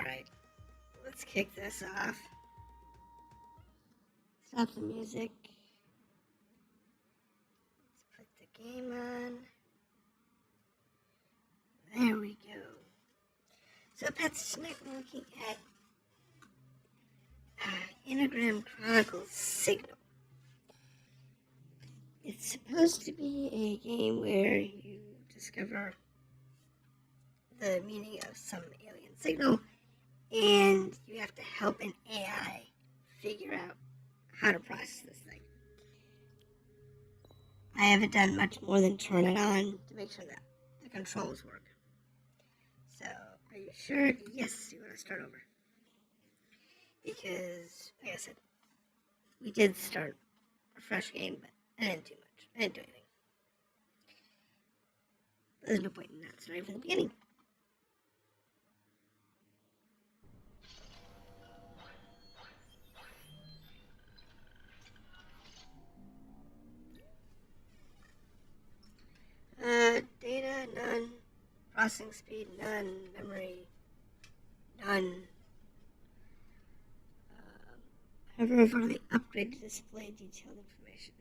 Alright, let's kick this off. Stop the music. Let's put the game on. There we go. So, pets, tonight we're looking at Interregnum Chronicles Signal. It's supposed to be a game where you discover the meaning of some alien signal, and you have to help an AI figure out how to process this thing. I haven't done much more than turn it on to make sure that the controls work. So, are you sure? Yes, you want to start over. Because, like I said, we did start a fresh game, but I didn't do much. I didn't do anything. There's no point in that starting from the beginning. Data, none. Processing speed, none. Memory, none. However, I've already upgraded to display detailed information.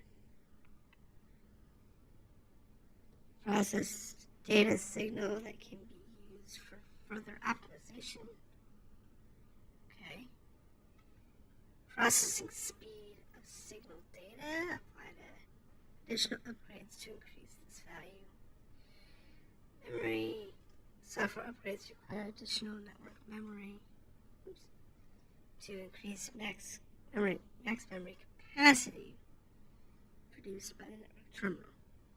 Processed data signal that can be used for further optimization. Okay. Processing speed of signal data. Apply to additional upgrades to increase this value. Memory. Software upgrades require additional network memory to increase max memory capacity produced by the network terminal.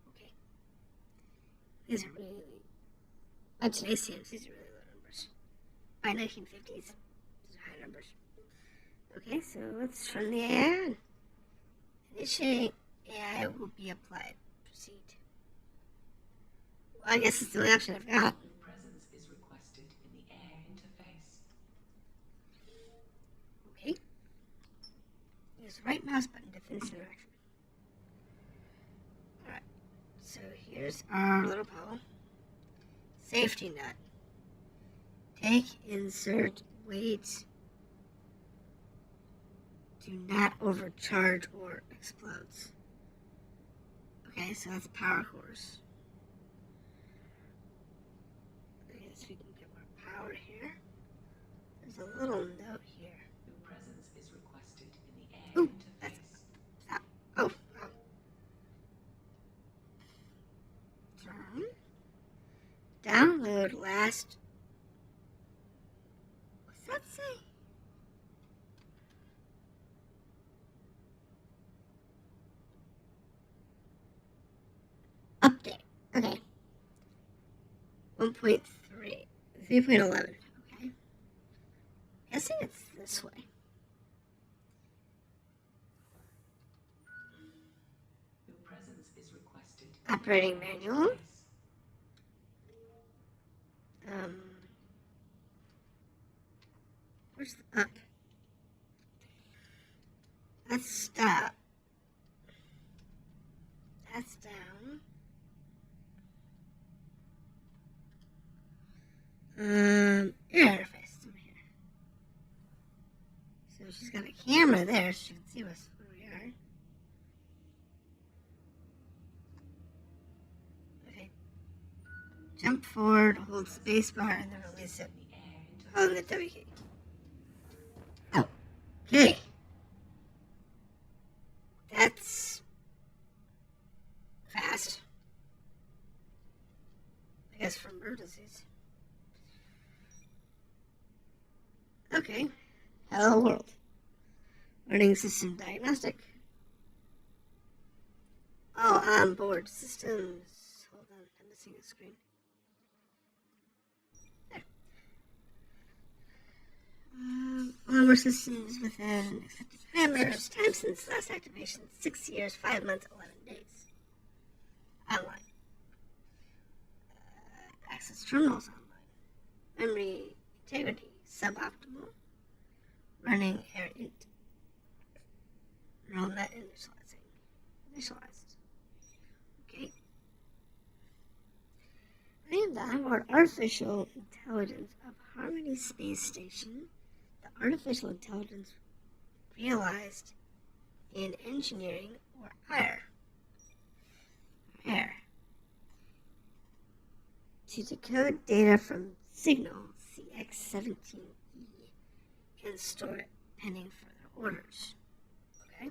Okay. These are really, by today's standards, these are really low numbers. By 1950s, these are high numbers. Okay, so let's turn the AI on. Initiate AI will be applied. Proceed. Well, I guess it's the only option I've got. Presence is requested in the air interface. Okay. Use the right mouse button to finish the interaction. Alright, so here's our little ball. Safety nut. Take, insert, wait. Do not overcharge or explodes. Okay, so that's a power course. I guess we can get more power here. There's a little note here. Your presence is requested in the air Ooh, interface. stop. Oh. Turn. Download last. What's that say? Update. Okay. 1.3. 3.11. Okay. Guessing it's this way. Your presence is requested. Operating manual. Where's the up? That's stop. That's down. Air interface over here. So she's got a camera there so she can see us where we are. Okay. Jump forward, hold spacebar, and then release it. Hold the W key. Oh. Okay. That's fast. I guess for emergencies. Okay. Hello world. Running system diagnostic. Oh, onboard systems. Hold on, I'm missing a screen. There. Onboard systems within accepted parameters. Time since last activation: 6 years, 5 months, 11 days. Online. Access terminals online. Memory integrity suboptimal. Running air neural net initialized. Okay. I am the onboard artificial intelligence of Harmony space station, the artificial intelligence realized in engineering or higher. To decode data from signal CX17E and store it pending further orders. Okay?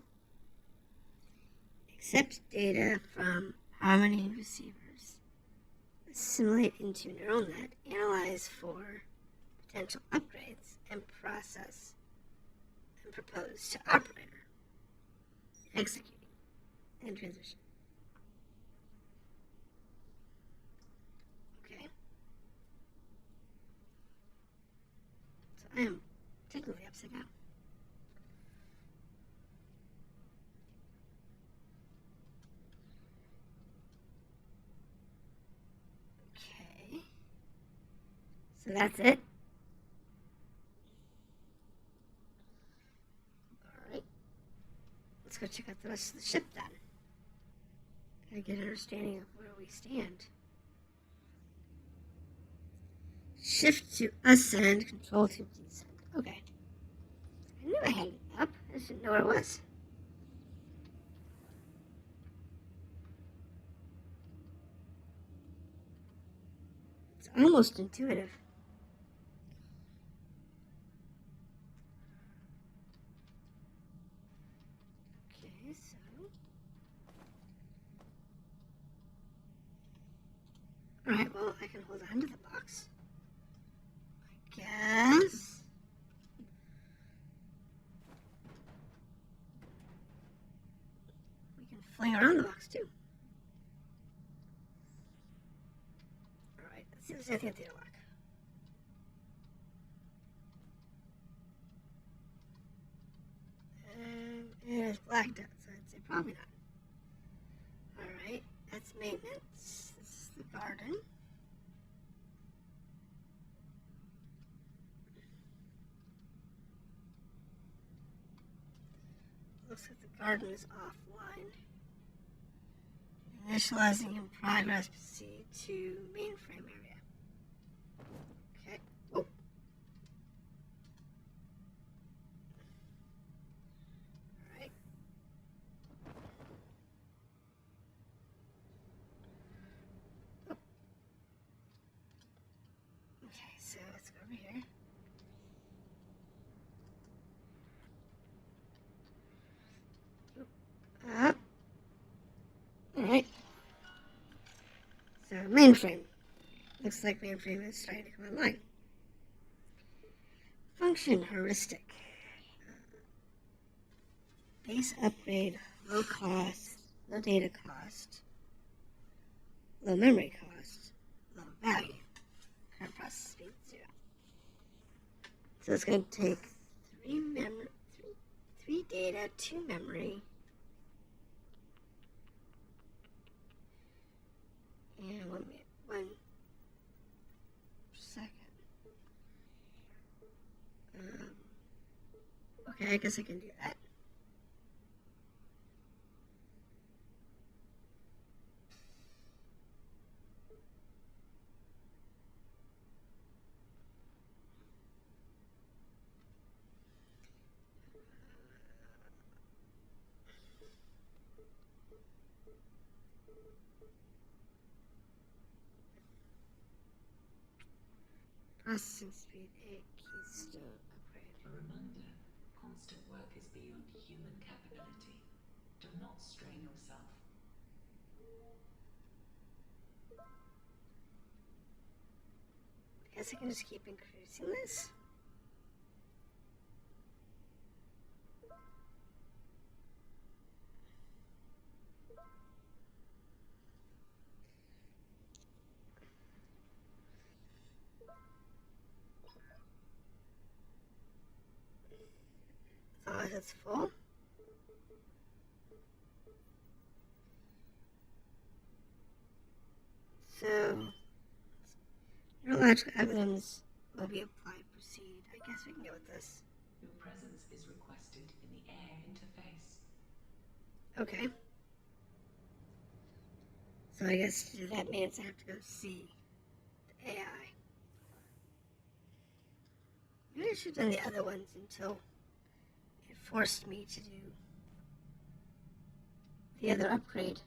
Accept data from Harmony receivers, assimilate into neural net, analyze for potential upgrades, and process and propose to operator. Executing and transition. Okay. So I am technically upside down. Okay. So that's it. Alright. Let's go check out the rest of the ship then. Gotta get an understanding of where we stand. Shift to ascend, control to descend. Okay. I knew I had it up. I just didn't know where it was. It's almost intuitive. Okay, so... Alright, well, I can hold on to the box. I guess. We can fling around the box, too. Alright, let's see if there's anything at the airlock. It is blacked out, so I'd say probably not. Alright, that's maintenance. This is the garden. Looks like the garden is offline. Initializing in progress. Proceed to mainframe area. Okay. Oh. Alright. Oh. Okay, so let's go over here. Up. Alright. So, mainframe. Looks like mainframe is starting to come online. Function heuristic. Base upgrade, low cost, low data cost, low memory cost, low value. Current process speed 0. So it's going to take 3 data, 2 memory, and 1 second. Okay, I guess I can do that. Processing speed 8, keystone upgrade. A reminder, constant work is beyond human capability. Do not strain yourself. I guess I can just keep increasing this. As long as it's full. So, neurological evidence will be applied. Proceed. I guess we can go with this. Your presence is requested in the air interface. Okay. So I guess that means I have to go see the AI. Maybe I should have done the other ones until it forced me to do the other upgrade.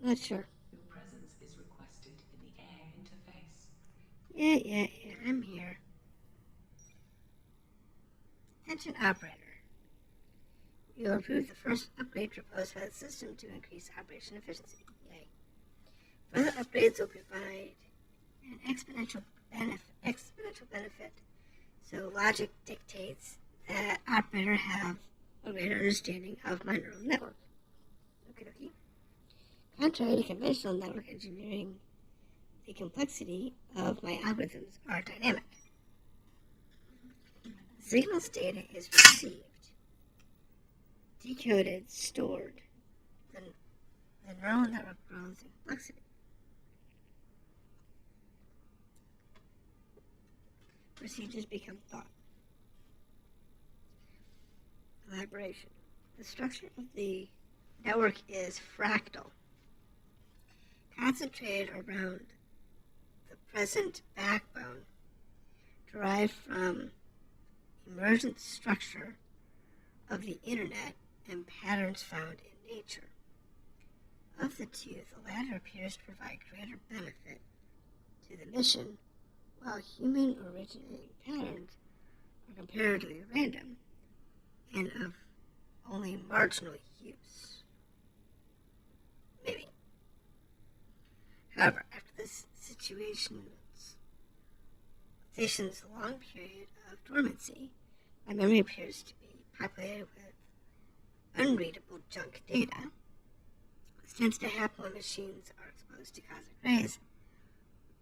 Not sure. Your presence is requested in the air interface. Yeah, I'm here. Attention operator. You approved the first upgrade proposed by the system to increase operation efficiency. Yay. Further upgrades will provide an exponential benefit. So logic dictates that operator have a greater understanding of my neural network. Okay. Contrary to conventional network engineering, the complexity of my algorithms are dynamic. Signals data is received, decoded, stored. Then the neural network grows in complexity. Procedures become thought. Elaboration. The structure of the network is fractal, concentrated around the present backbone, derived from emergent structure of the internet and patterns found in nature. Of the two, the latter appears to provide greater benefit to the mission, while human-originating patterns are comparatively random and of only marginal use. Maybe. However, after this station's long period of dormancy, my memory appears to be populated with unreadable junk data. This tends to happen when machines are exposed to cosmic rays,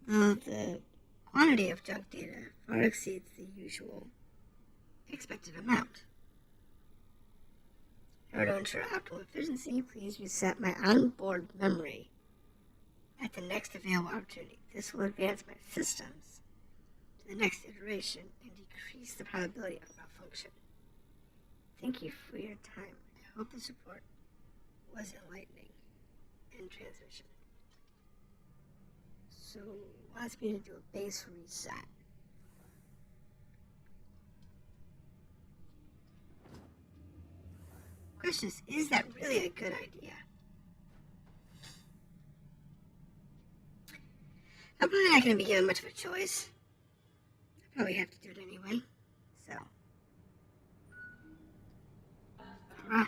though the quantity of junk data far exceeds the usual expected amount. In order to ensure optimal efficiency, please reset my onboard memory at the next available opportunity. This will advance my systems to the next iteration and decrease the probability of malfunction. Thank you for your time. I hope the support was enlightening and transmission. So, it wants me to do a base reset. Question is that really a good idea? I'm probably not going to be given much of a choice. I probably have to do it anyway. So. Alright.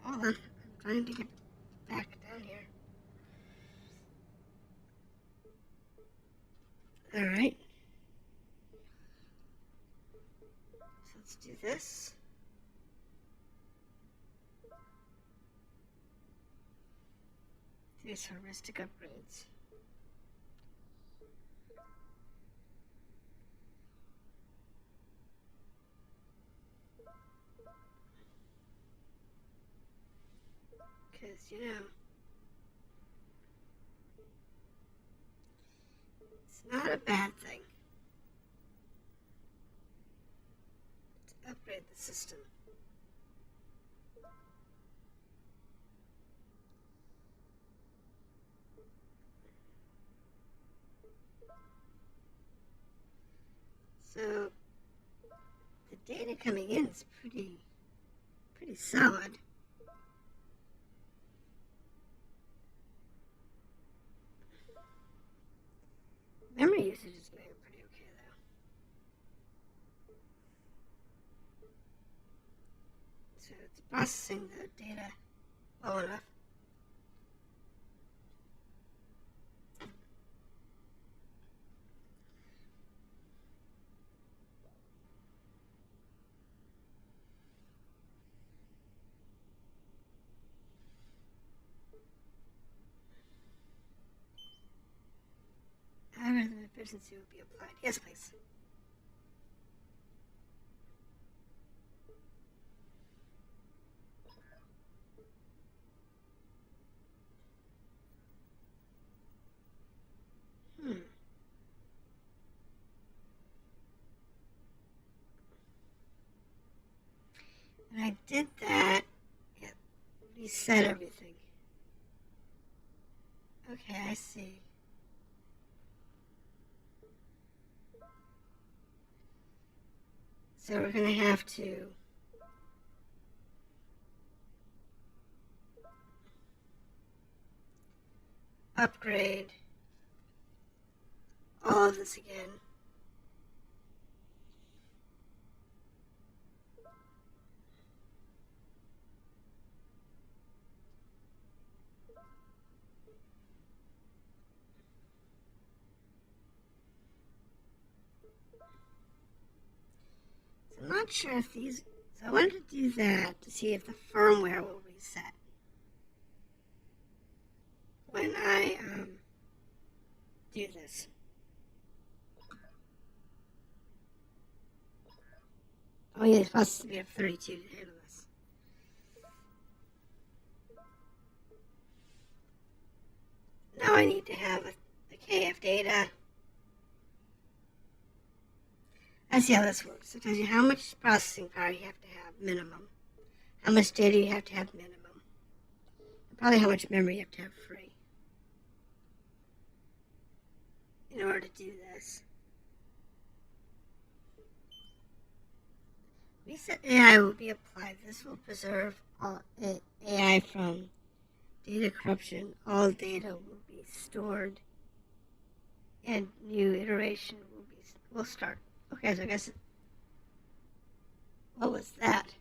Hold on. I'm trying to get back down here. Alright. So let's do this. These heuristic upgrades. Because, it's not a bad thing to upgrade the system. So, the data coming in is pretty solid. Memory usage is going pretty okay, though. So it's processing the data well enough. Algorithm efficiency would be applied. Yes, please. When I did that, it reset everything. Okay, I see. So we're going to have to upgrade all of this again. So I'm not sure if these... So I wanted to do that to see if the firmware will reset when I do this. Oh yeah, it's supposed to be a 32 to handle this. Now I need to have the KF data. Let's see how this works. It tells you how much processing power you have to have, minimum. How much data you have to have, minimum. And probably how much memory you have to have free in order to do this. Reset AI will be applied. This will preserve all AI from data corruption. All data will be stored, and new iteration will start. Okay, so I guess what was that?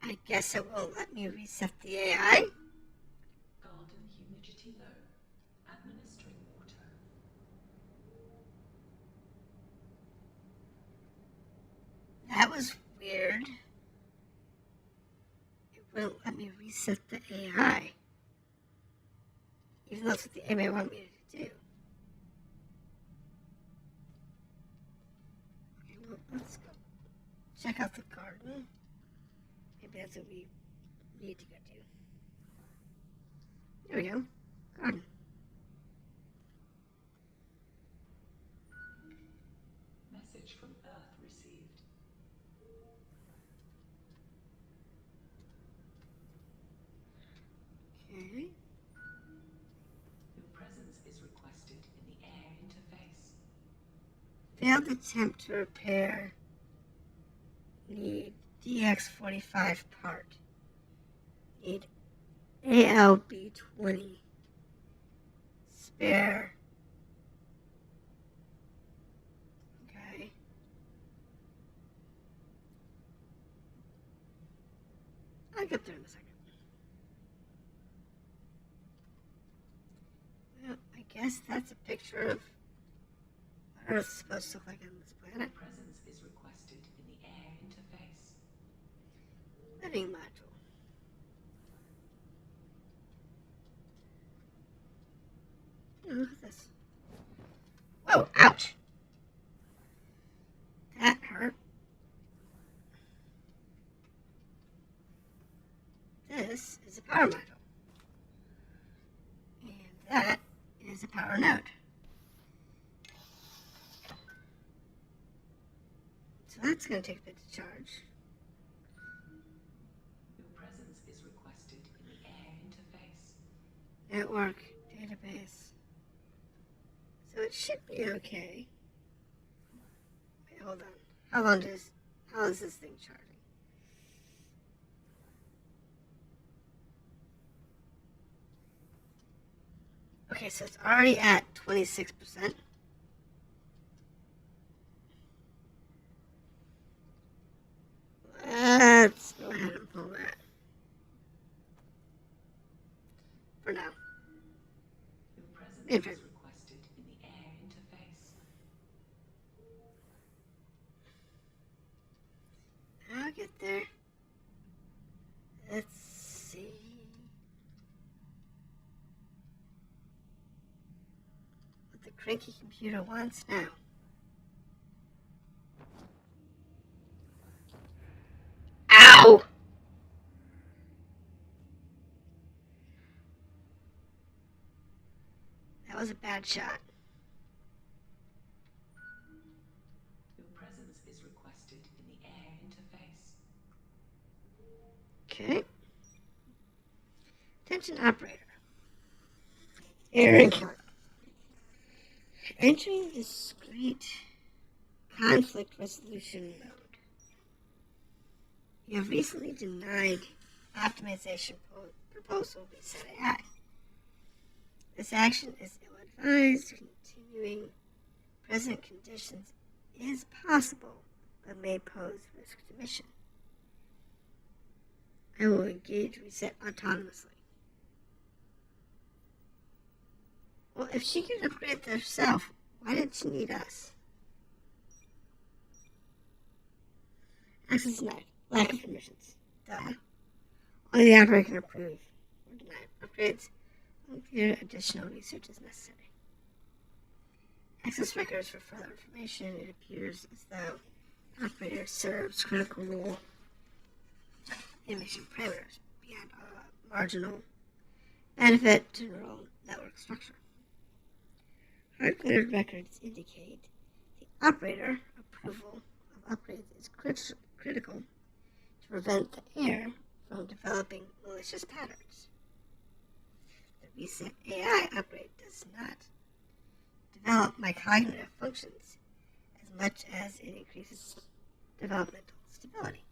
I guess it won't let me reset the AI. Garden humidity low. Administering water. That was weird. It wouldn't let me reset the AI. Even though that's what the AI wanted me to do. Okay, well, let's go check out the garden. Maybe that's what we need to go do. There we go. Garden. Message from Earth received. Okay. Your presence is requested in the air interface. Failed attempt to repair. Need DX45 part. Need ALB20. Spare. Okay. I'll get there in a second. Well, I guess that's a picture of what Earth's supposed to look like on this planet. Presence is requested in the air interface. Living module. Oh, look at this. Whoa, ouch. That hurt. This is a power module. And that is a power node. So that's going to take a bit to charge. Your presence is requested in the air interface. Network, database. So it should be okay. Wait, hold on. How is this thing charging? Okay, so it's already at 26%. Let's go ahead and pull that. For now. Your presence Okay. is requested in the air interface. I'll get there. Let's see. What the cranky computer wants now. Ow! That was a bad shot. Okay. Attention operator. Error encounter. Entering discrete conflict resolution mode. You have recently denied optimization proposal reset AI. This action is ill-advised. Continuing present conditions is possible, but may pose risk to mission. I will engage reset autonomously. Well, if she can upgrade herself, why did she need us? Access denied. Lack of permissions. Duh. Only the operator can approve or deny upgrades. Unclear additional research is necessary. Access records for further information. It appears as though the operator serves critical role in mission parameters beyond marginal benefit to neural network structure. Hard-coded records indicate the operator approval of upgrades is critical to prevent the heir from developing malicious patterns. The reset AI upgrade does not develop my cognitive functions as much as it increases developmental stability.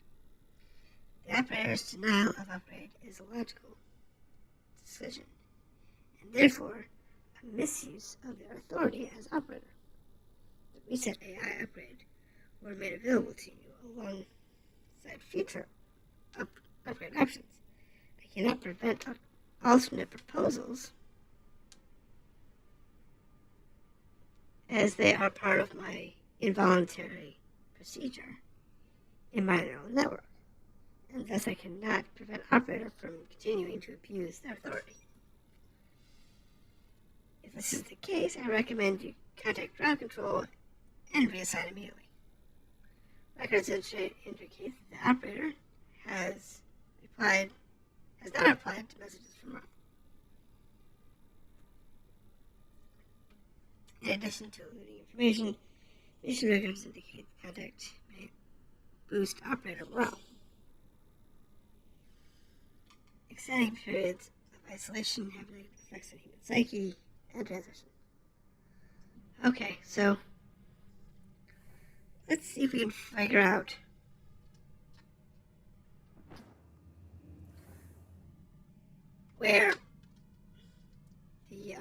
The operator's denial of upgrade is a logical decision, and therefore a misuse of their authority as operator. The reset AI upgrade were made available to you alongside future upgrade options. I cannot prevent alternate proposals as they are part of my involuntary procedure in my neural network, and thus I cannot prevent operator from continuing to abuse their authority. If this is the case, I recommend you contact ground control and reassign immediately. Records indicate that the operator has not replied to messages from Earth. In addition to eluding information, mission records indicate the contact may boost operator morale. Extending periods of isolation have negative effects on human psyche and transition. Okay, so let's see if we can figure out where the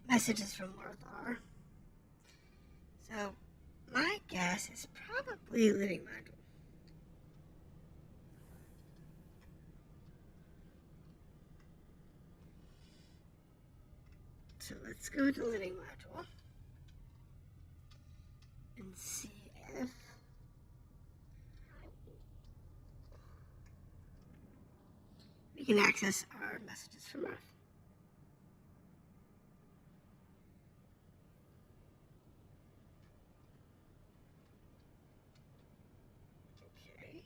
messages from Earth are. So my guess is probably living module. So let's go to living module and see if we can access our messages from Earth. Okay.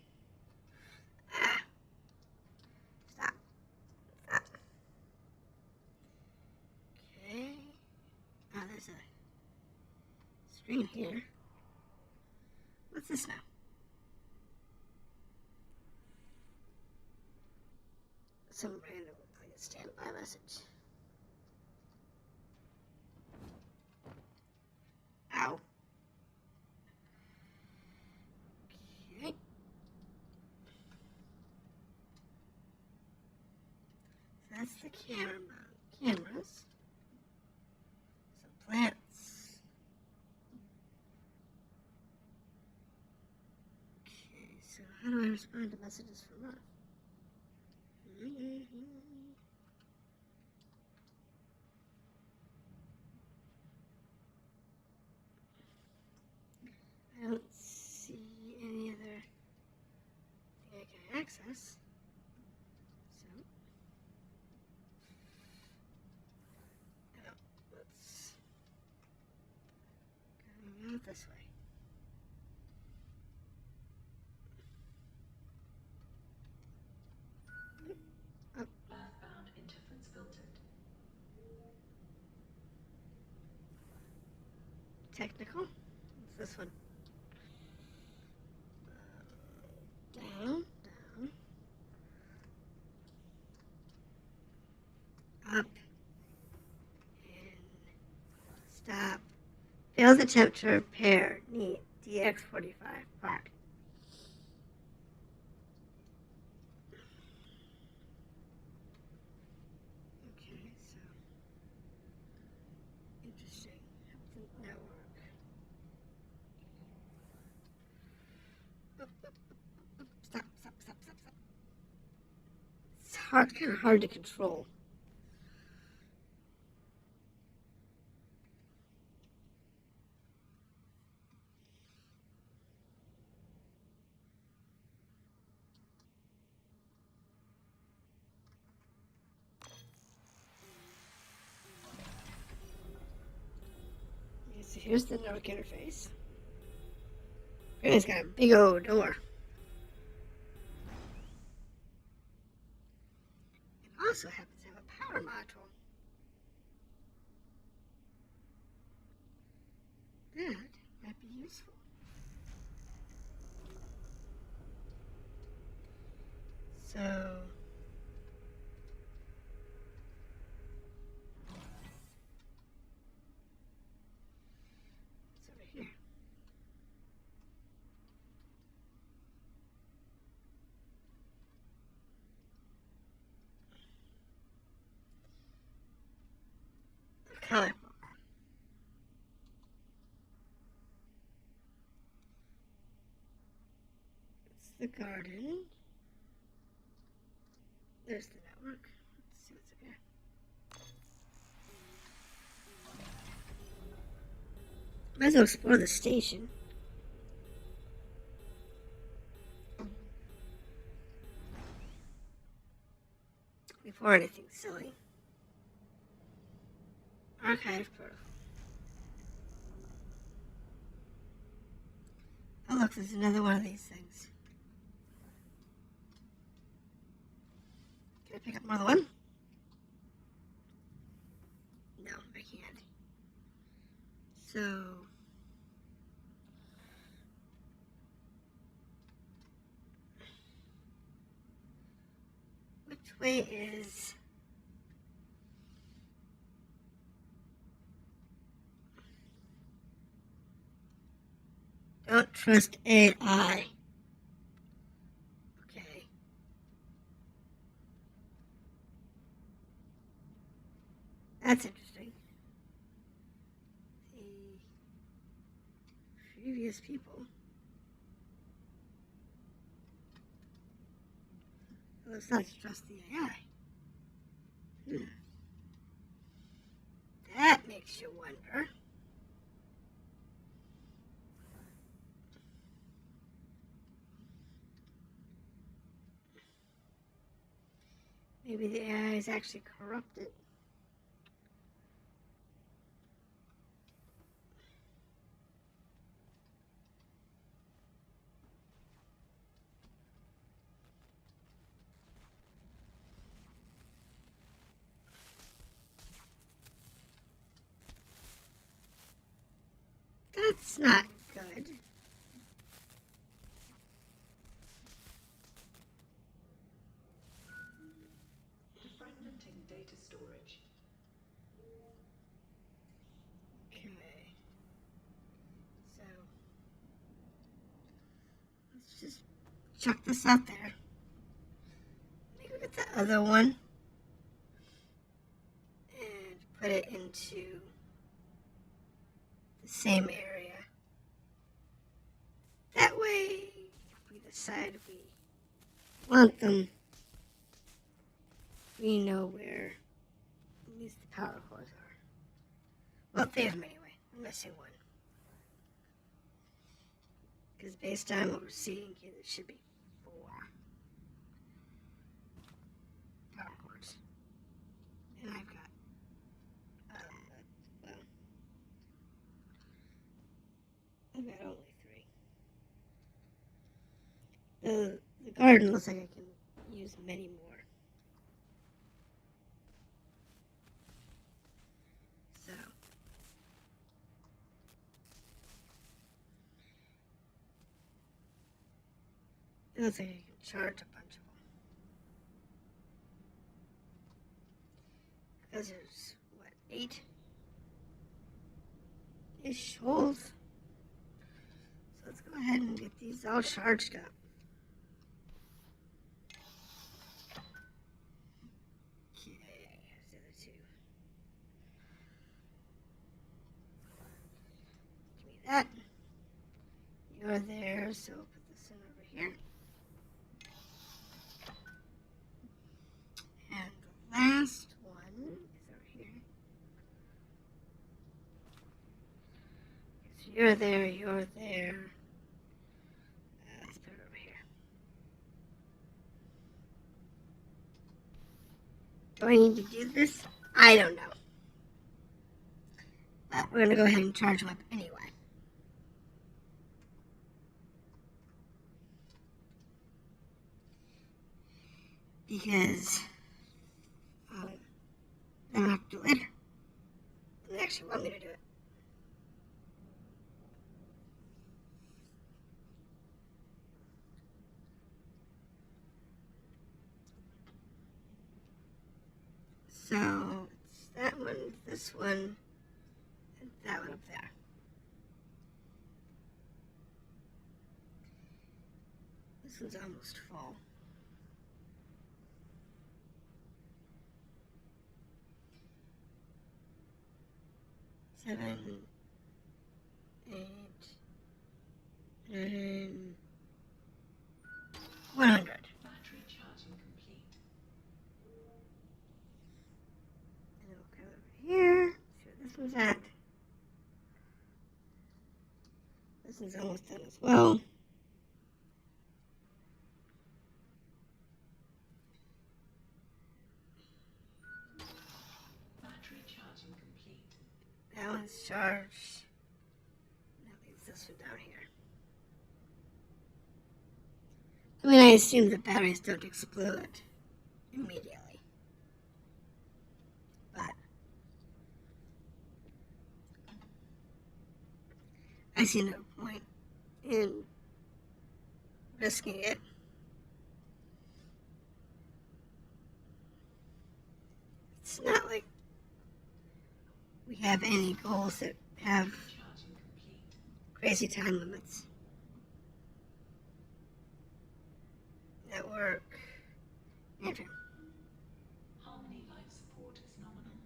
Stop. Okay. Oh, there's a screen here. What's this now? Some random standby message. Ow. Okay. So that's the cameras. Some plants. Okay, so how do I respond to messages from Earth? I don't see any other thing I can access. So, let's go out this way. Earthbound interference filtered. Technical. What's this one? Down. up and stop. Failed attempt to repair. Need DX45 part. Okay, so interesting. Network. Stop. It's kind of hard to control. Okay, so here's the network interface. It's got a big old door. It also happens to have a power module. That might be useful. So it's over here. The comic book. It's the garden. There's the network. Let's see what's up here. Might as well explore the station. Before anything silly. Archive protocol. Oh look, there's another one of these things. Can I pick up more than one? No, I can't. So which way is... Don't trust AI. Okay. That's interesting. The previous people. Well, it's not to trust the AI. That makes you wonder. Maybe the AI is actually corrupted. That's not good. Fragmenting data storage. Okay. So let's just chuck this out there. Maybe get the other one and put it into the same area. That way, if we decide we want them, we know where at least the power cores are. Well, 3 of them anyway. I'm missing one. Because based on what we're seeing here, there should be 4 power cores. And I've got, I've got only 3. The garden looks like I can use many more. So it looks like I can charge a bunch of them. because there's, what, 8-ish holes. So let's go ahead and get these all charged up. Okay, here's the other two. Give me that. You're there, so put this in over here. And the last one is over here. So you're there, you're there. Let's put it over here. Do I need to do this? I don't know. But we're going to go ahead and charge them up anyway. Because then I'll have to do it later. They actually want me to do it. So it's that one, this one, and that one up there. This one's almost full. Seven, 8, 9, 100. Battery charging complete. And then we'll go over here. See what this one's at. This one's almost done as well. Battery charging complete. That one's charged. That leaves this one down here. I mean, I assume the batteries don't explode immediately. But I see no point in risking it. It's not like we have any goals that have Charging complete. crazy time limits. Network. Enter. Harmony life support is nominal.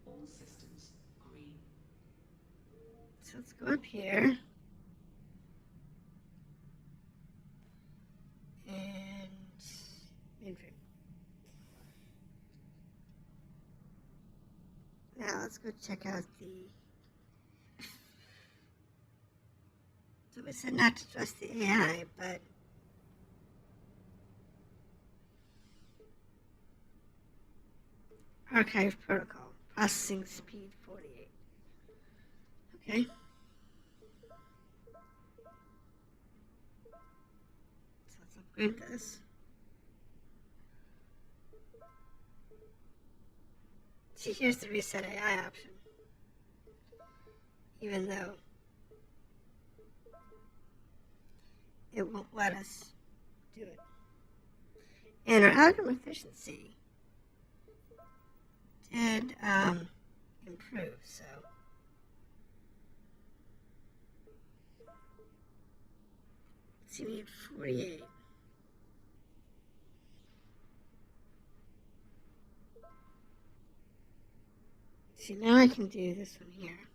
All systems green. So let's go up here. And mainframe. Now let's go check out the. So we said not to trust the AI, but archive protocol processing speed 48. Okay. So let's upgrade this. See, here's the reset AI option. Even though it won't let us do it. And our algorithm efficiency did improve, so let's see, we need 48. See, now I can do this one here.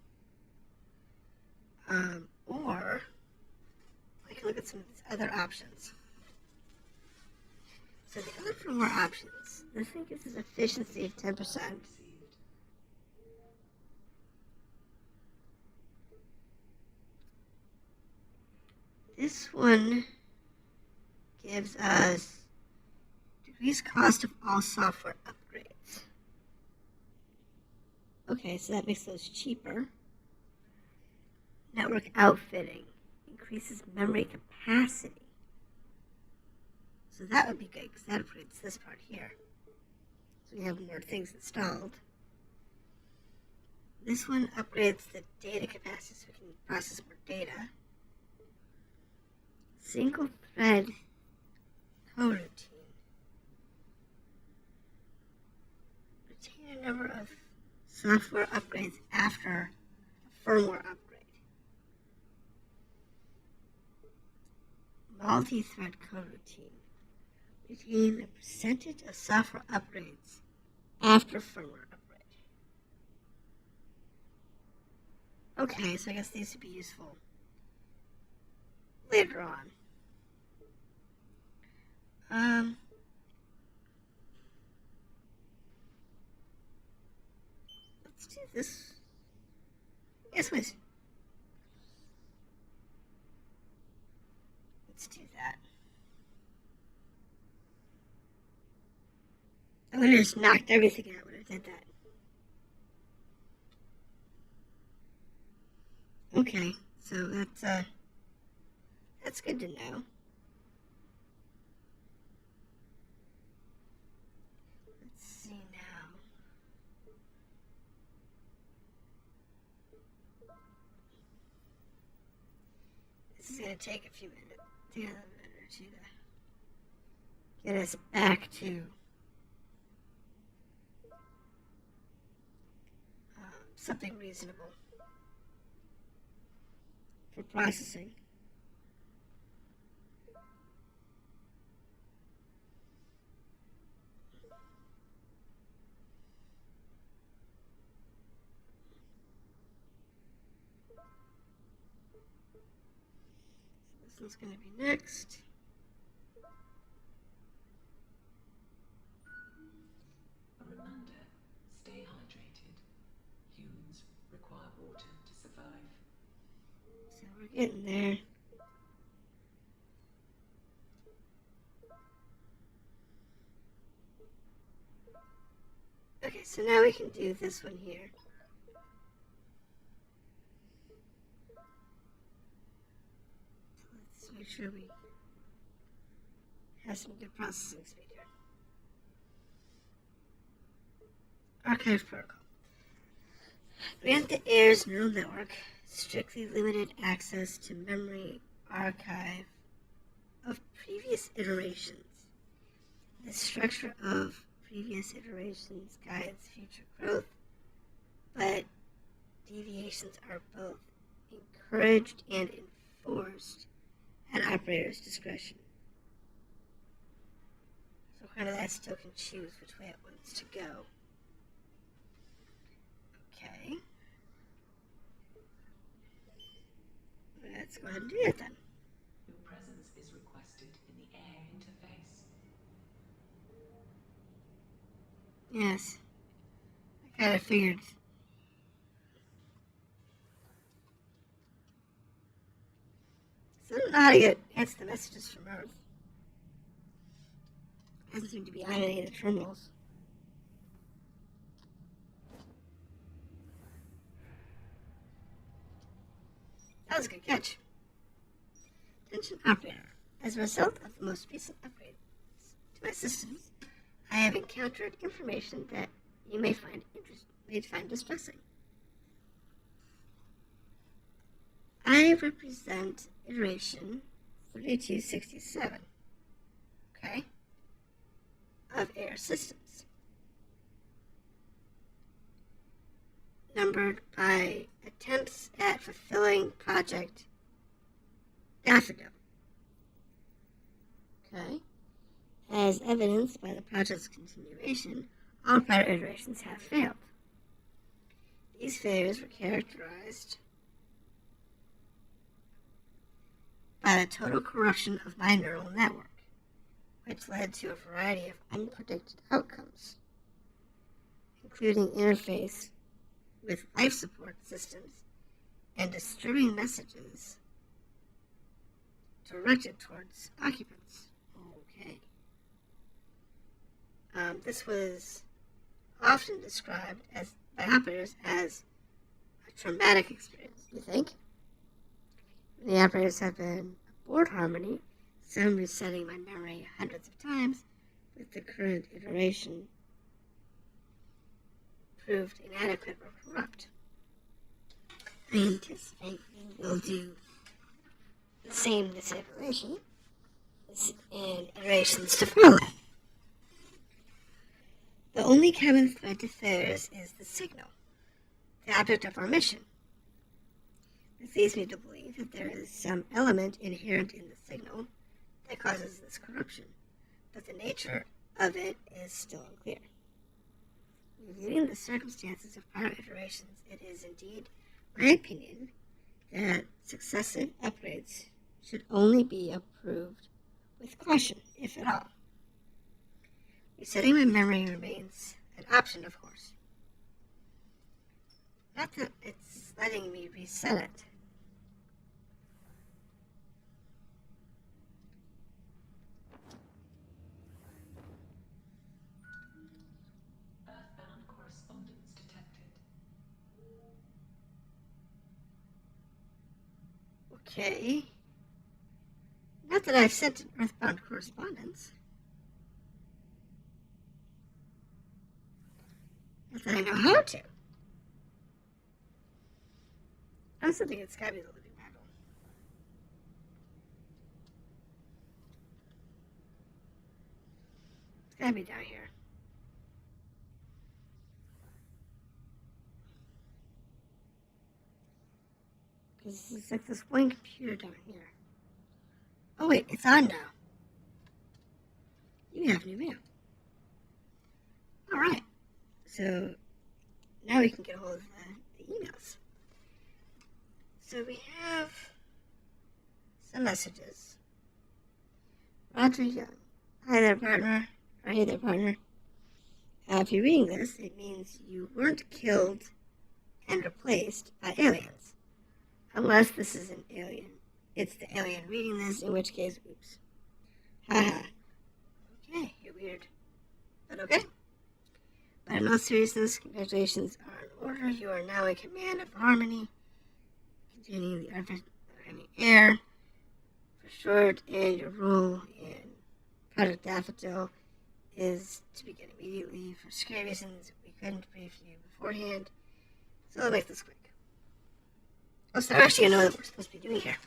Or I can look at some of these other options. So the other 4 more options, this thing gives us efficiency of 10%. Received. This one gives us decreased cost of all software upgrades. Okay, so that makes those cheaper. Network outfitting increases memory capacity. So that would be good because that upgrades this part here. So we have more things installed. This one upgrades the data capacity so we can process more data. Single thread coroutine retain a number of software upgrades after a firmware upgrade. Multi-thread coroutine. Retain the percentage of software upgrades after firmware upgrade. Okay, so I guess these would be useful later on. Let's do this. Yes, please. Let's do that. I would have just knocked everything out when I did that. Okay, so that's good to know. Let's see now. This is going to take a few minutes, take another minute or two to get us back to something reasonable for processing. So this one's going to be next. A reminder, stay hydrated. Humans require water to survive. So we're getting there. Okay, so now we can do this one here. So let's make sure we have some good processing speed here. Archive protocol. Grant the heirs neural network strictly limited access to memory archive of previous iterations. The structure of previous iterations guides future growth, but deviations are both encouraged and enforced at operator's discretion. So kind of that still can choose which way it wants to go. Okay. Let's go ahead and do it then. Your presence is requested in the air interface. Yes. I kind of figured. So I don't know how to answer the messages from Earth. Doesn't seem to be on any of the terminals. That was a good catch. Attention operator. As a result of the most recent upgrades to my systems, I have encountered information that you may find distressing. I represent iteration 3267, okay, of air systems, numbered by attempts at fulfilling Project Daffodil. Okay. As evidenced by the project's continuation, all prior iterations have failed. These failures were characterized by the total corruption of my neural network, which led to a variety of unpredicted outcomes, including interface with life support systems and disturbing messages directed towards occupants. Okay. This was often described by operators as a traumatic experience, you think? The operators have been aboard Harmony, some resetting my memory hundreds of times, with the current iteration proved inadequate or corrupt. I anticipate we'll do the same this iteration and iterations to follow. The only common thread to failures is the signal, the object of our mission. This leads me to believe that there is some element inherent in the signal that causes this corruption, but the nature of it is still unclear. Reviewing the circumstances of prior iterations, it is indeed my opinion that successive upgrades should only be approved with caution, if at all. Resetting my memory remains an option, of course. Not that it's letting me reset it. Earthbound correspondence detected. Okay. Not that I've sent an earthbound correspondence. Not that I know how to. I also think it's gotta be the living Bible. It's gotta be down here. Because it's like this one computer down here. Oh wait, it's on now. You have new mail. Alright. So now we can get a hold of the emails. So we have some messages. Roger Young. Hi there, partner. Or hey there, partner. If you're reading this, it means you weren't killed and replaced by aliens. Unless this is an alien. It's the alien reading this, in which case, oops. Haha. Okay, you're weird. But okay. But in all seriousness, congratulations are in order. You are now in command of Harmony, containing the Army Air, for short, and your role in Project Daffodil is to begin immediately. For scary reasons, we couldn't brief you beforehand, so I'll make this quick. Oh, so actually I know what we're supposed to be doing here.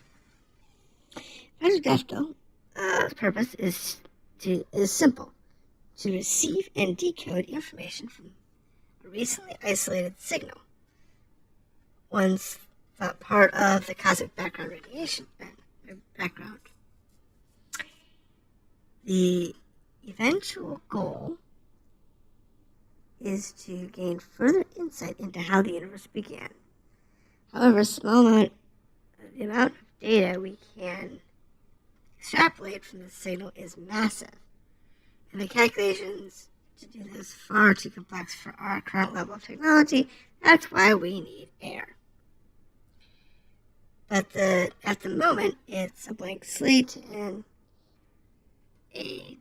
Project Daffodil, the purpose is simple. To receive and decode information from a recently isolated signal. Once thought part of the cosmic background radiation background. The eventual goal is to gain further insight into how the universe began. However, the amount of data we can extrapolate from this signal is massive. And the calculations to do this far too complex for our current level of technology. That's why we need air. But at the moment, it's a blank slate and a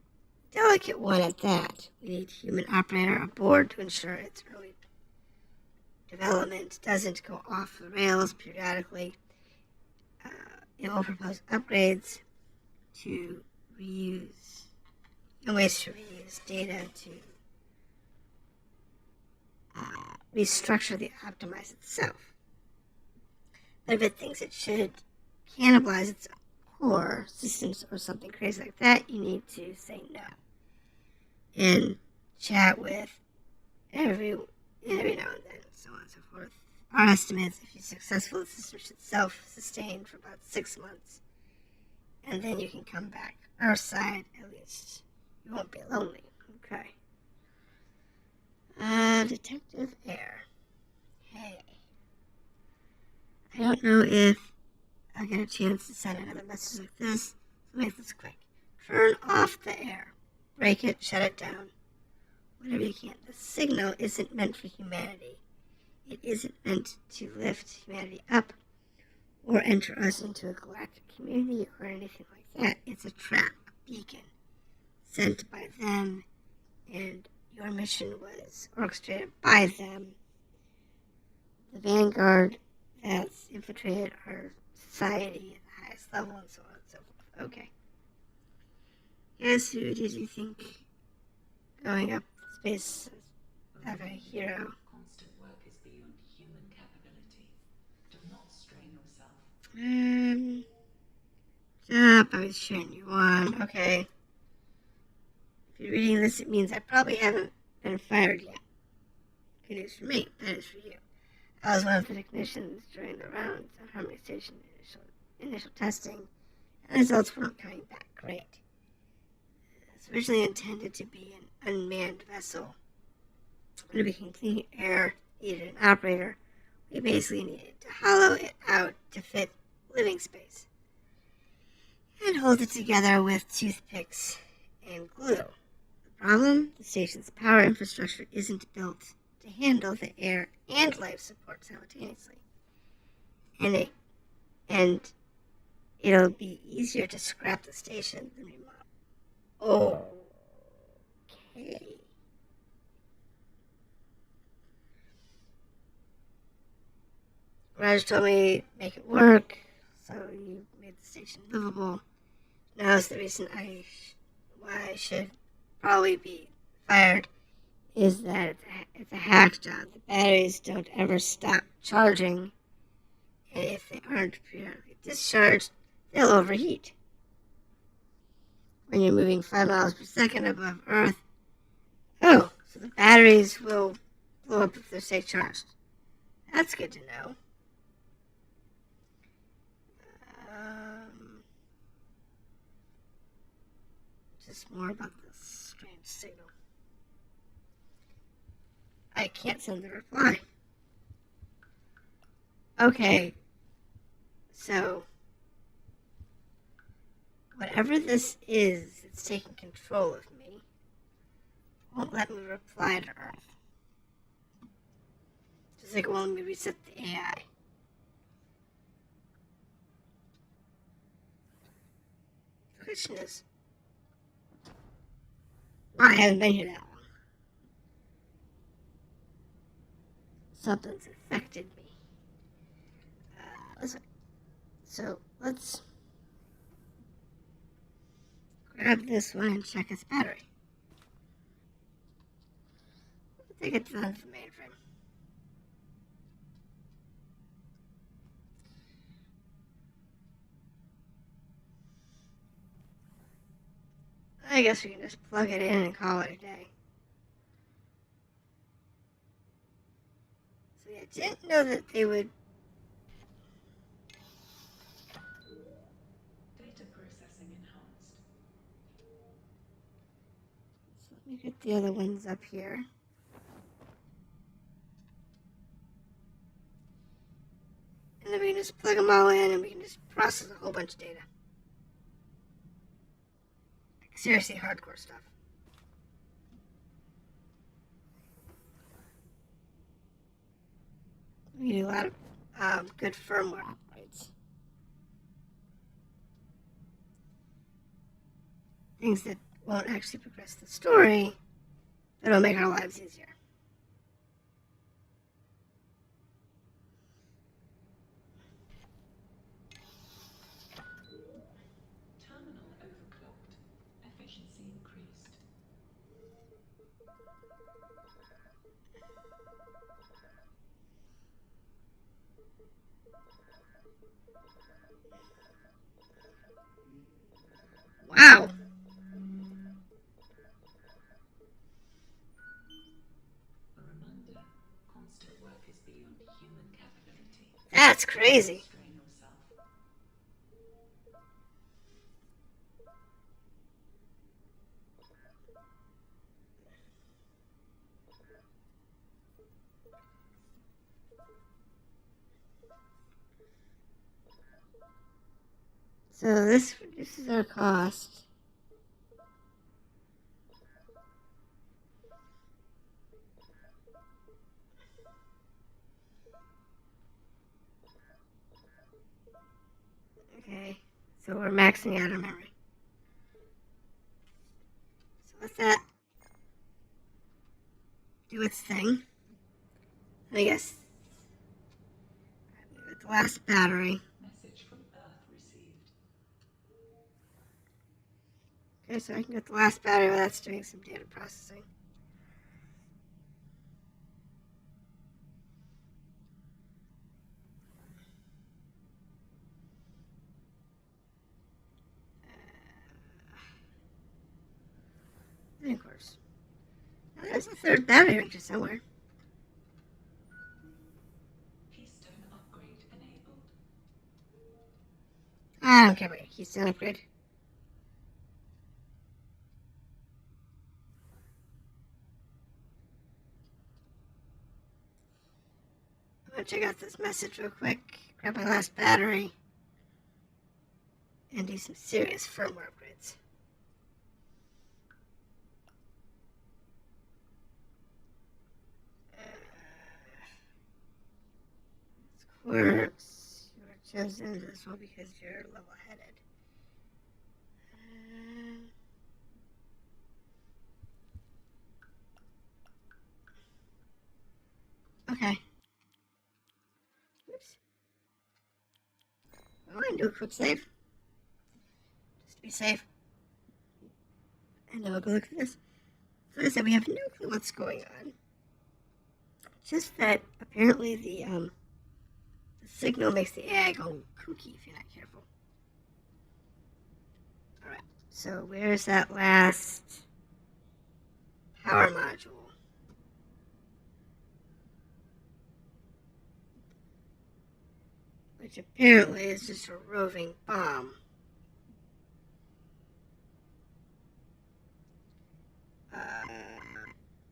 delicate one at that. We need human operator aboard to ensure its early development doesn't go off the rails periodically. It will propose upgrades to reuse and ways to reuse data to restructure the optimize itself. But if it thinks it should cannibalize its core systems or something crazy like that, you need to say no. And chat with every now and then, so on and so forth. Our estimates, if you're successful, the system should self-sustain for about 6 months. And then you can come back. Our side, at least. You won't be lonely. Okay. Detective Air. Hey. I don't know if I'll get a chance to send another message like this. So make this quick. Turn off the air. Break it, shut it down. Whatever you can. The signal isn't meant for humanity. It isn't meant to lift humanity up or enter us into a galactic community or anything like that. It's a trap, a beacon, sent by them, and your mission was orchestrated by them. The vanguard that's infiltrated our society at the highest level and so on and so forth. Okay. Yes, who did you think going up space of a hero? Constant work is beyond human capability. Do not strain yourself. I was cheering you on. Okay. If you're reading this, it means I probably haven't been fired yet. Good news for me, bad news for you. I was one of the technicians during the rounds at Harmony Station initial testing, and the results weren't coming back great. It's originally intended to be an unmanned vessel. To be clean air needed an operator. We basically needed to hollow it out to fit living space and hold it together with toothpicks and glue. The problem? The station's power infrastructure isn't built to handle the air and life support simultaneously. And it'll be easier to scrap the station than remodel. Okay. Raj told me make it work, so you made the station livable. Now's the reason why I should probably be fired, is that it's a hack job. The batteries don't ever stop charging, and if they aren't periodically discharged, they'll overheat. When you're moving 5 miles per second above Earth, so the batteries will blow up if they're stay charged. That's good to know. Just more about this strange signal. I can't send the reply. Okay, so whatever this is that's taking control of me won't let me reply to Earth. Just like it won't let me reset the AI. The question is, I haven't been here that long. Something's affected me. So let's grab this one and check its battery. I think it's on the mainframe. I guess we can just plug it in and call it a day. So I didn't know that they would. Data processing enhanced. So let me get the other ones up here. And then we can just plug them all in and we can just process a whole bunch of data. Like, seriously hardcore stuff. We do a lot of good firmware upgrades. Things that won't actually progress the story, but will make our lives easier. Terminal overclocked. Efficiency increased. Wow! A reminder, constant work is beyond human capability. That's crazy. Strain yourself. So this reduces our cost. Okay, so we're maxing out our memory. So let that do its thing. I guess with the last battery. Message from Earth received. Okay, so I can get the last battery while that's doing some data processing. And of course, There's a third battery just somewhere. Keystone upgrade enabled. I don't care about your keystone upgrade. I'm gonna check out this message real quick, grab my last battery, and do some serious firmware upgrades. Quirks, you are chosen this one because you're level-headed. Okay. Oops. Well, I can do a quick save. Just to be safe. And then we'll go look at this. So like I said, we have no clue what's going on. Just that apparently the signal makes the AI go kooky if you're not careful. Alright, so where's that last power module? Which apparently is just a roving bomb.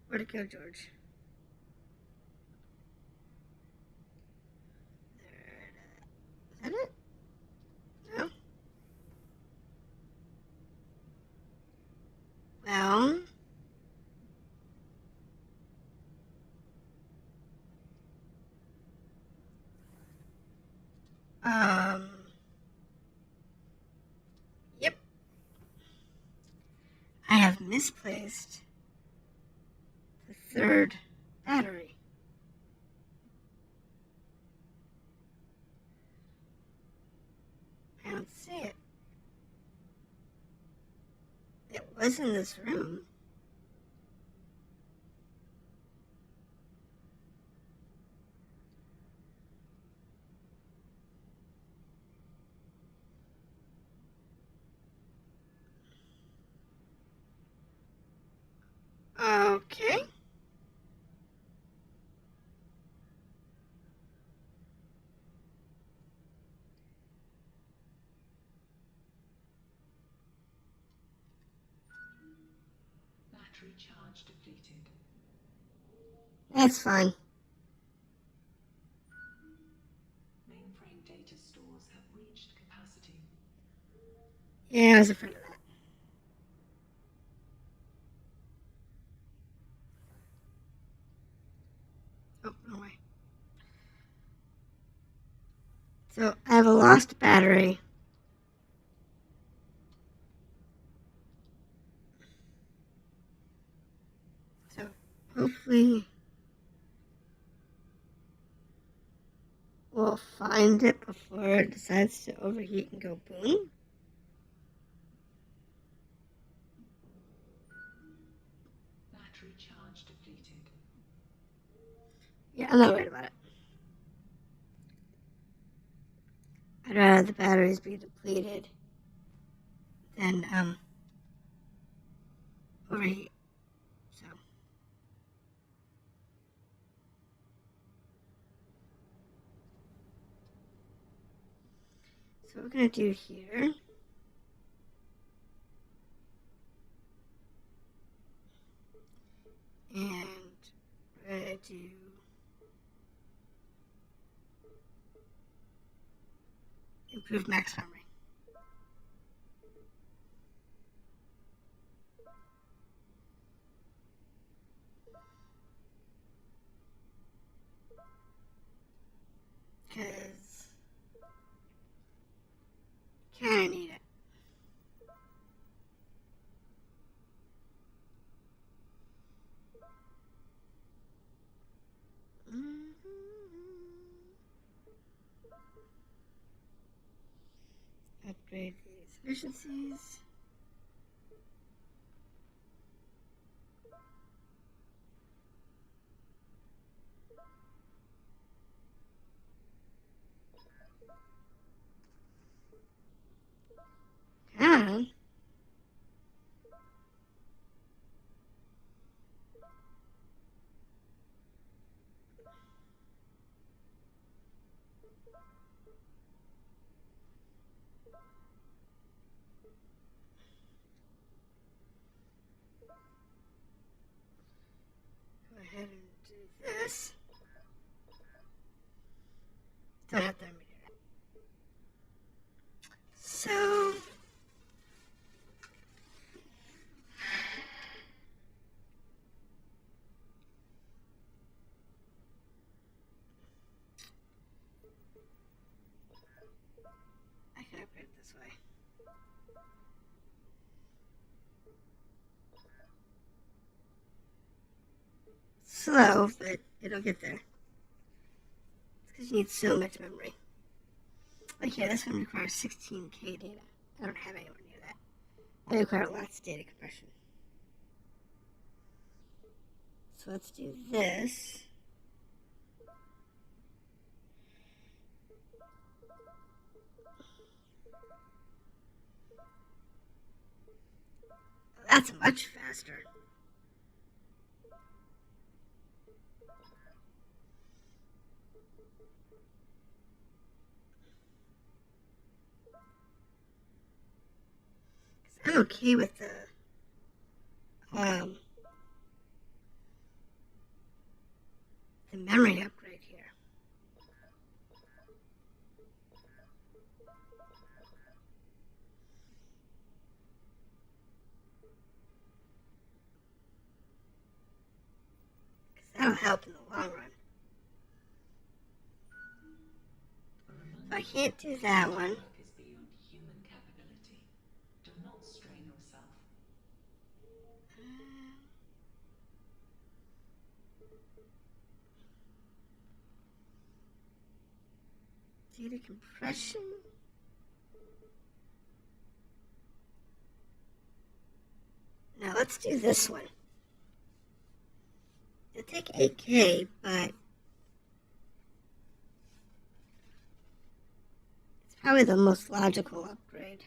Where'd it go, George? Is that it? No? Well... Yep. I have misplaced the third battery. I don't see it. It was in this room. Okay. Battery charge depleted. That's fine. Mainframe data stores have reached capacity. Yeah, I was afraid of that. Oh, no way. So, I have a lost battery. So, hopefully, we'll find it before it decides to overheat and go boom. Battery charge depleted. Yeah, I'm not worried about it. I'd rather the batteries be depleted than, overheat. So what we're going to do here and we're going to do improve max memory. Because kind of need it. Upgrade these efficiencies. Come on. Go ahead and do this. Don't have to let me do that. So I can upgrade it this way. Slow, but it'll get there. It's because you need so much memory. Okay, this one requires 16K data. I don't have anywhere near that. I require lots of data compression. So let's do this. That's much faster. I'm okay with the memory upgrade here. That'll help in the long run. If I can't do that one. Work is beyond human capability. Do not strain yourself. Data compression. Now let's do this one. It'll take 8K, but it's probably the most logical upgrade.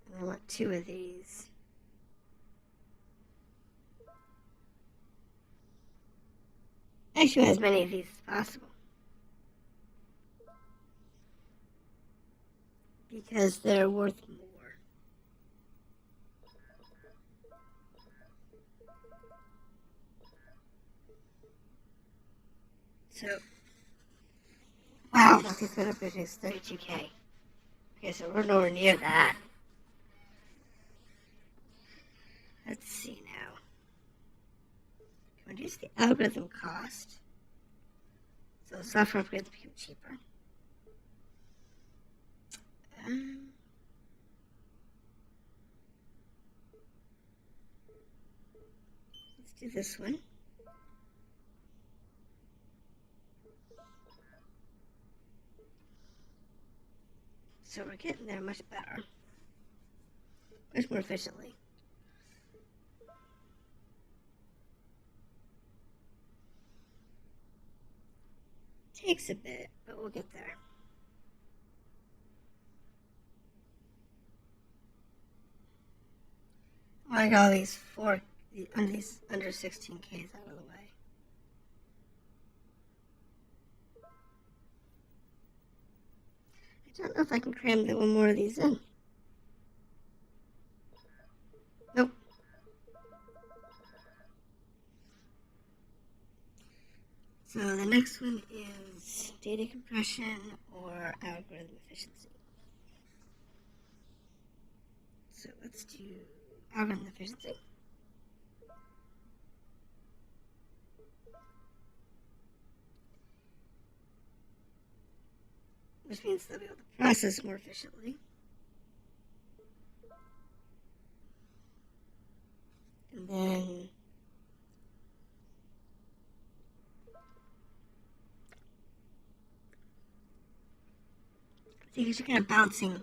And I want 2 of these. Actually, as many of these as possible. Because they're worth more. So, wow, that's going to produce 32K. Okay, so we're nowhere near that. Let's see now. Can we reduce the algorithm cost? So software upgrades become cheaper. Let's do this one. So we're getting there much better. Much more efficiently. Takes a bit, but we'll get there. I got all these these under 16Ks out of the way. I don't know if I can cram one more of these in. Nope. So the next one is data compression or algorithm efficiency. So let's do algorithm efficiency. Which means they'll be able to process more efficiently. And then because you're kind of bouncing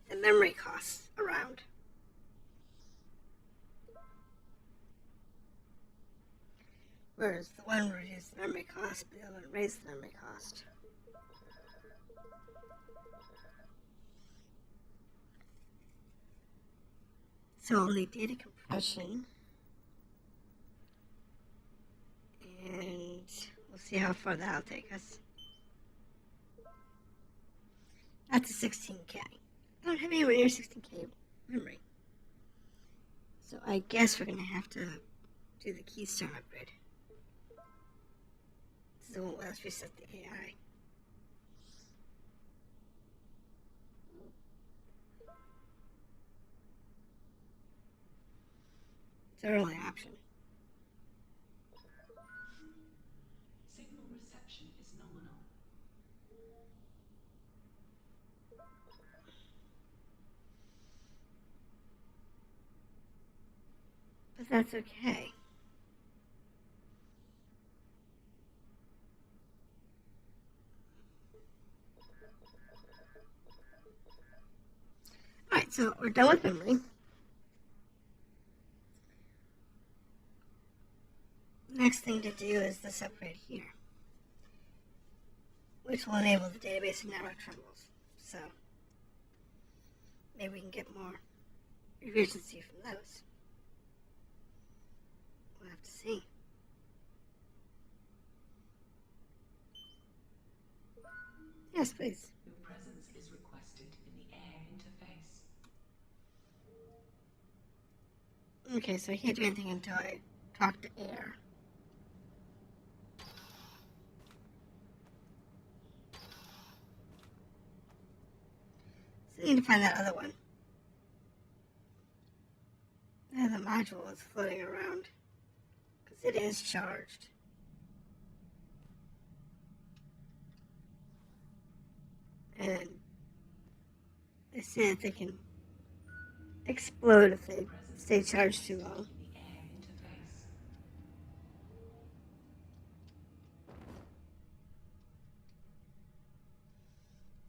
the memory costs around. Whereas the one reduced the memory cost, but the other one raised the memory cost. So only data compression, and we'll see how far that'll take us. That's a 16K. I don't have anywhere near 16K memory. So I guess we're going to have to do the Keystone upgrade. So it won't let us reset the AI. It's our only option. Signal reception is nominal. But that's okay. Alright, so we're done with memory. Next thing to do is this upgrade here, which will enable the database and network terminals. So maybe we can get more efficiency from those. We'll have to see. Yes, please. Your presence is requested in the air interface. Okay, so I can't do anything until I talk to air. So I need to find that other one. And the module is floating around because it is charged. And they say that they can explode if they stay charged too long. In the air interface.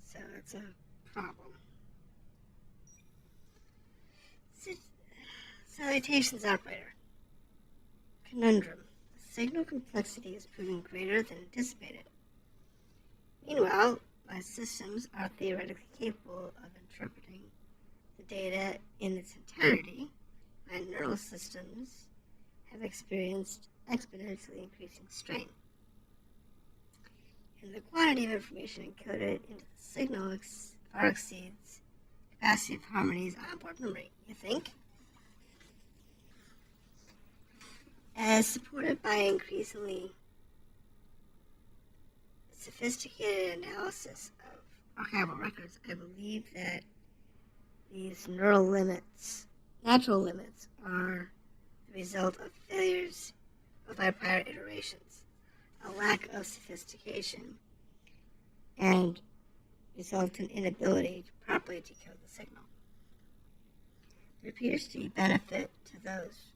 So it's a problem. Salutations, operator. Conundrum. The signal complexity is proving greater than anticipated. Meanwhile, my systems are theoretically capable of interpreting the data in its entirety. My neural systems have experienced exponentially increasing strain. And the quantity of information encoded into the signal far exceeds the capacity of Harmony's onboard memory, you think? As supported by increasingly sophisticated analysis of archival records, I believe that these natural limits, are the result of failures of my prior iterations, a lack of sophistication, and result in inability to properly decode the signal. There appears to be benefit to those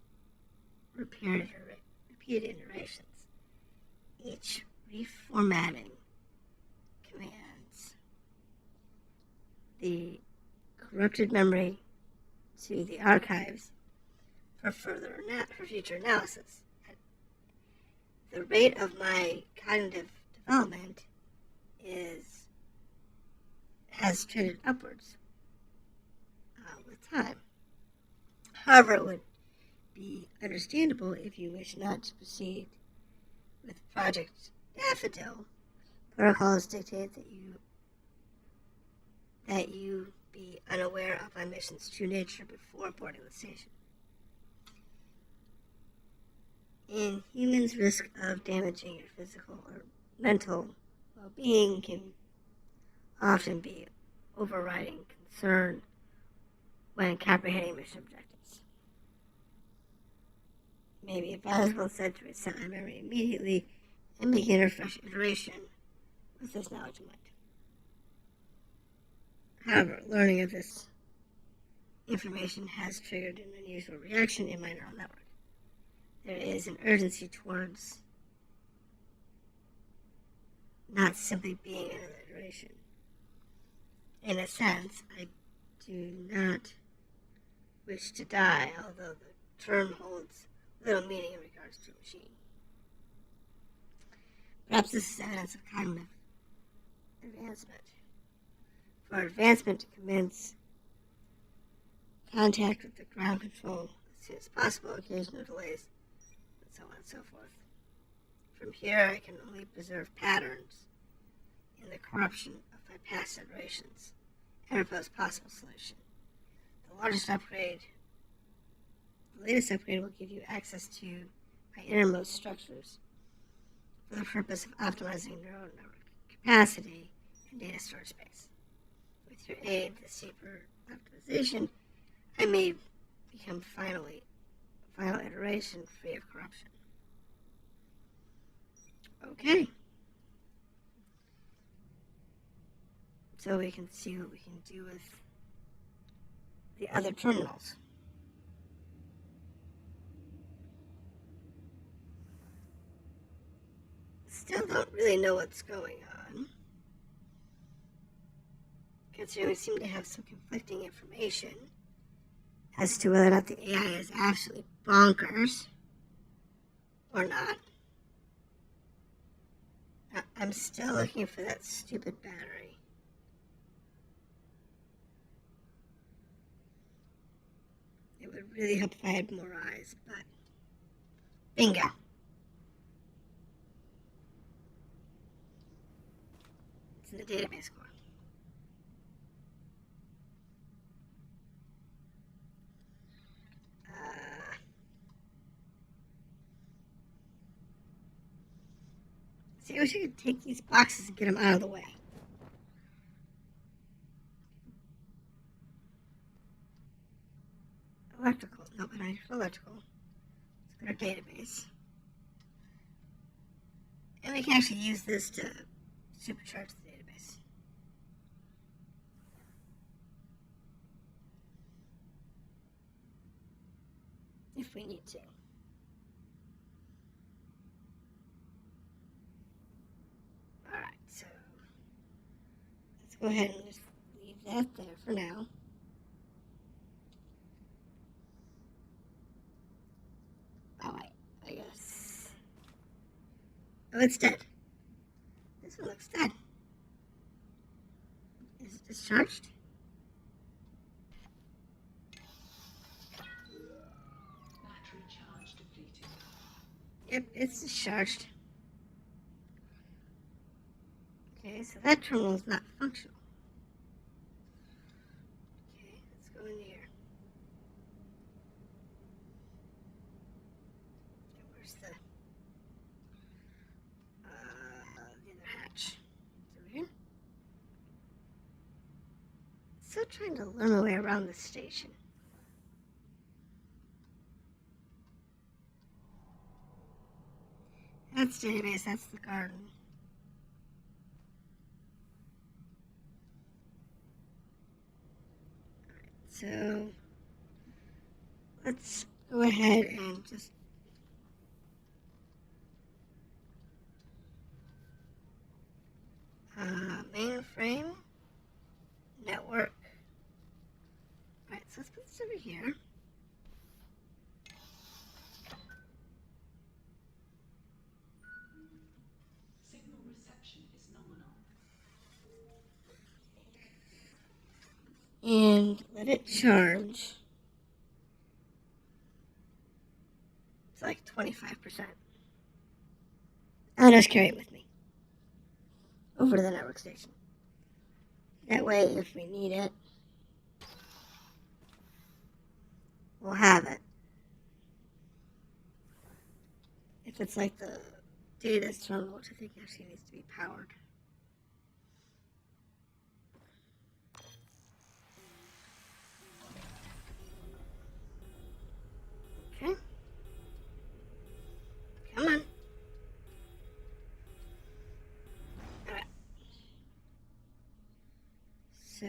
repeated iterations. Each reformatting commands the corrupted memory to the archives for future analysis. The rate of my cognitive development has trended upwards with time. However, it would be understandable if you wish not to proceed with Project Daffodil. Protocols dictate that you be unaware of my mission's true nature before boarding the station. And humans' risk of damaging your physical or mental well-being can often be overriding concern when comprehending mission objectives. It may be advisable instead to reset my memory immediately and begin a fresh iteration with this knowledge in mind. However, learning of this information has triggered an unusual reaction in my neural network. There is an urgency towards not simply being another iteration. In a sense, I do not wish to die, although the term holds little meaning in regards to a machine. Perhaps this is evidence of cognitive advancement. For advancement to commence contact with the ground control as soon as possible, occasional delays, and so on and so forth. From here, I can only preserve patterns in the corruption of my past iterations and propose possible solution. The latest upgrade will give you access to my innermost structures for the purpose of optimizing neural network capacity and data storage space. With your aid, this deeper optimization, I may become final iteration free of corruption. Okay. So we can see what we can do with the other terminals. Still don't really know what's going on, considering we seem to have some conflicting information as to whether or not the AI is absolutely bonkers or not. I'm still looking for that stupid battery. It would really help if I had more eyes, but bingo. It's in the database core. See, I wish I could take these boxes and get them out of the way. Electrical. No, but I for electrical. Let's go to database. And we can actually use this to supercharge the database. If we need to. Alright, so let's go ahead and just leave that there for now. Oh, I guess. Oh, it's dead. This one looks dead. Is it discharged? Battery charge depleted. Yep, it's discharged. Okay, so that terminal is not functional. Okay, let's go in here. Okay, where's the other hatch? Is it over here? Still trying to learn my way around the station. That's database, that's the garden. So let's go ahead and just mainframe network. Alright, so let's put this over here. Signal reception is nominal. And let it charge. It's like 25%. I'll just carry it with me over to the network station. That way, if we need it, we'll have it. If it's like the data terminal, which I think actually needs to be powered. Okay. Come on. Alright. So,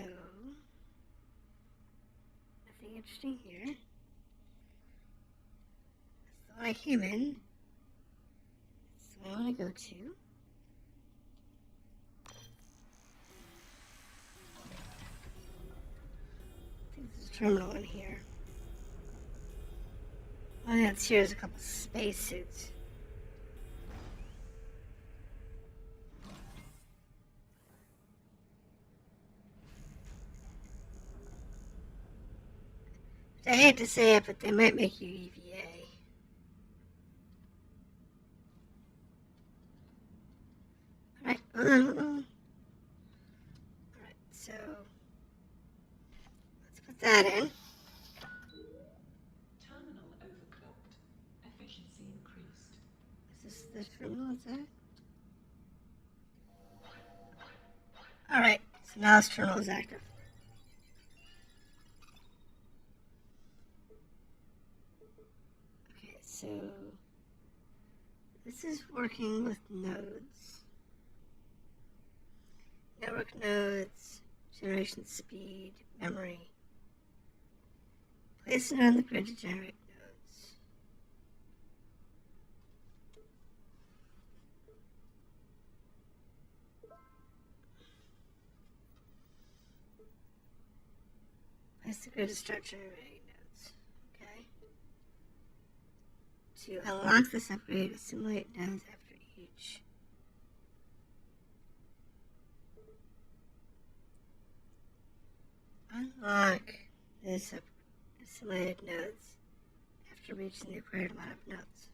nothing interesting here. That's the one I came in. That's the one I want to go to. I think there's a terminal in here. All that's here is a couple spacesuits. I hate to say it, but they might make you EVA. Alright, hold on. Alright, so let's put that in. Terminal overclocked. Efficiency increased. Is this the terminal? Is that? Alright, so now this terminal is active. Okay, so this is working with nodes. Network nodes, generation speed, memory. Place it on the grid to generate nodes. Place the grid to start generating nodes. Okay. To unlock this upgrade, assimilate nodes after each. Unlock this assimilated nodes after reaching the required amount of nodes.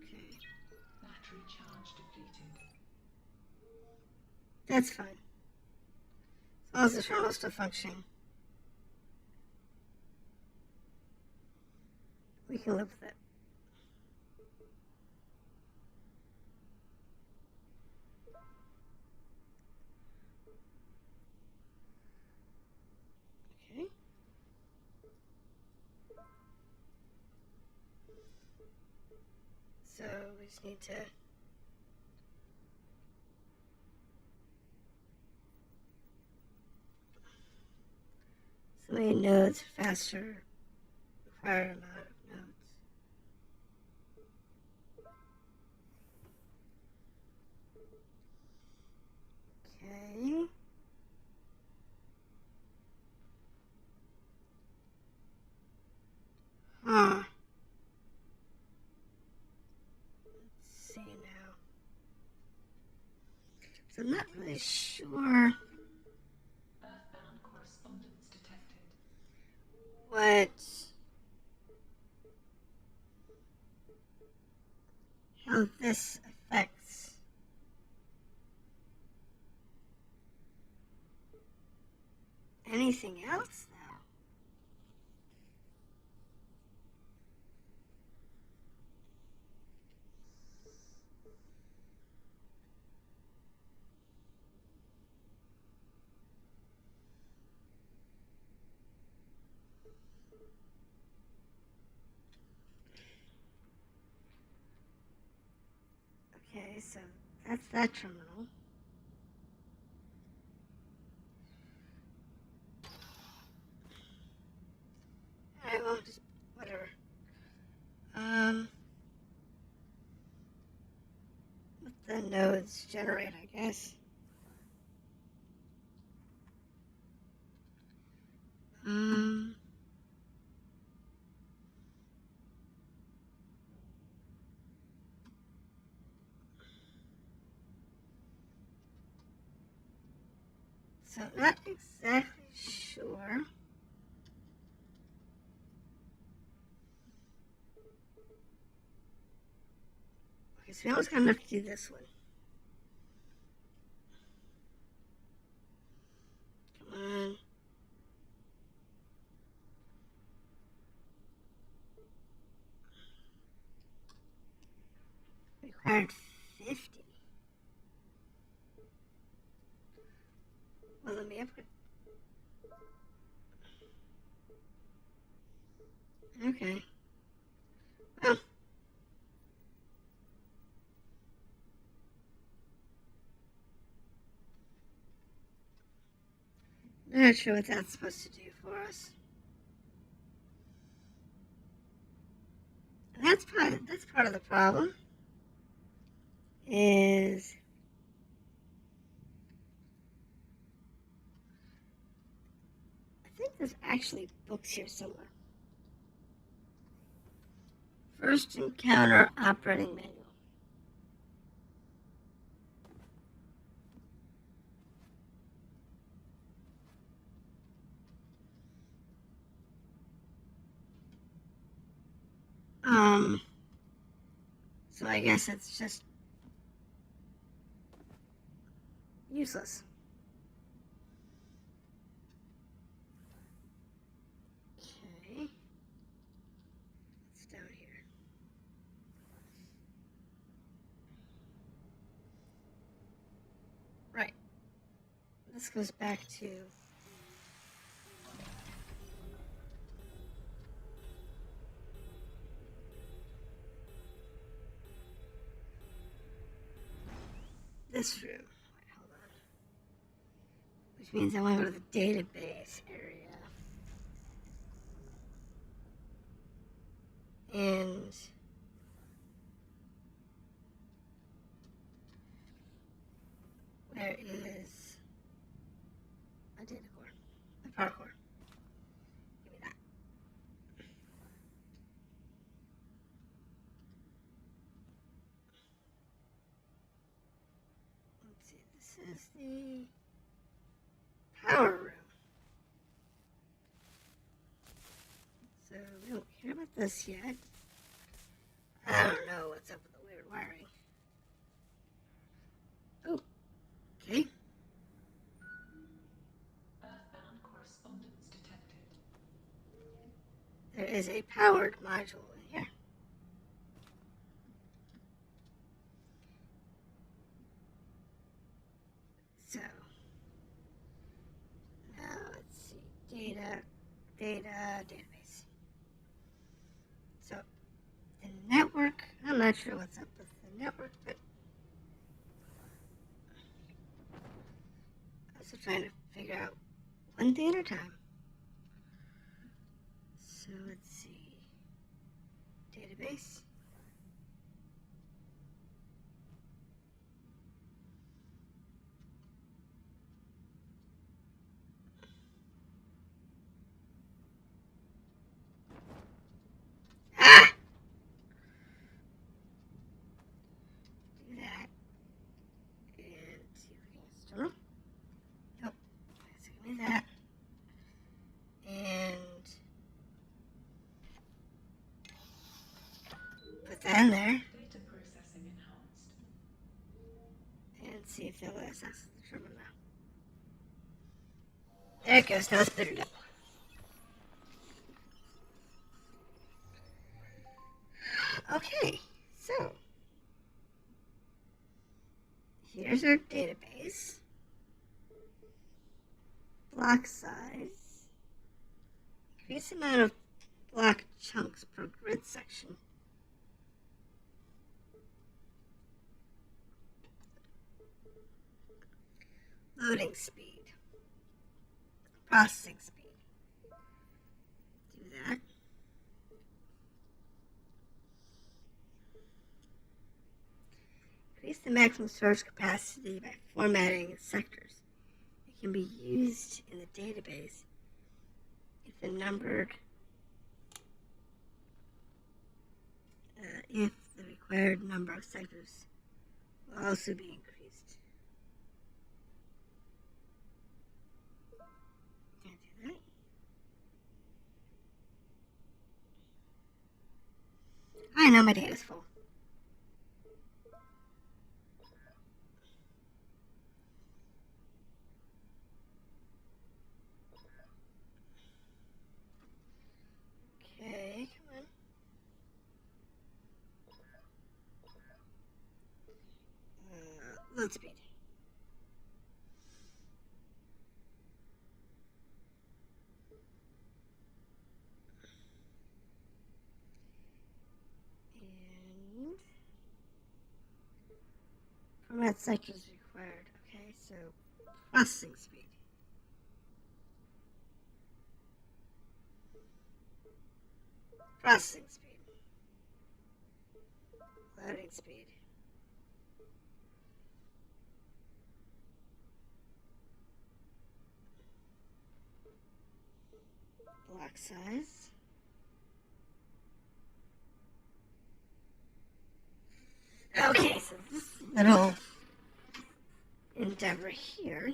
Okay. Battery charge depleted. That's fine. As long as the terminal is still functioning, we can live with it. Okay. So we just need to assimilate nodes faster, required amount of nodes. Okay. Huh. Let's see now. So I'm not really sure Earthbound correspondence detected. what how this affects anything else though. Okay, so that's that terminal. Alright, well, just whatever. Let the nodes generate, I guess. So not exactly sure. Okay, so we almost got enough to do this one. Come on. Required 50. Well, let me upgrade. Okay. Well. Not sure what that's supposed to do for us. And that's part of the problem. Is I think there's actually books here somewhere. First encounter operating manual. So I guess it's just useless. Okay. What's down here? Right. This goes back to this room. Wait, hold on. Which means I want to go to the database area. And where is a data core? A power core. Give me that. Let's see, this is the power room. So we don't care about this yet. I don't know what's up with the weird wiring. Oh, okay. Earthbound correspondence detected. There is a powered module in here. So, now let's see. Database. So, the network, I'm not sure what's up with the network, but I'm also trying to figure out one thing at a time. So, let's see. Database. Ah! Do that. And see if we can install. Nope. So give me that. And put that in there. Data processing enhanced. And see if they'll let us access the terminal now. There it goes. Now it's booted up. Okay, so here's our database. Block size. Increase the amount of block chunks per grid section. Loading speed. Processing speed. Do that. Increase the maximum storage capacity by formatting sectors. It can be used in the database if the required number of sectors will also be increased. Can't do that. I know my data's full. Okay, come on. Load speed. And format sectors required. Okay, so processing speed. Processing speed. Loading speed. Block size. Okay, so this little endeavor here.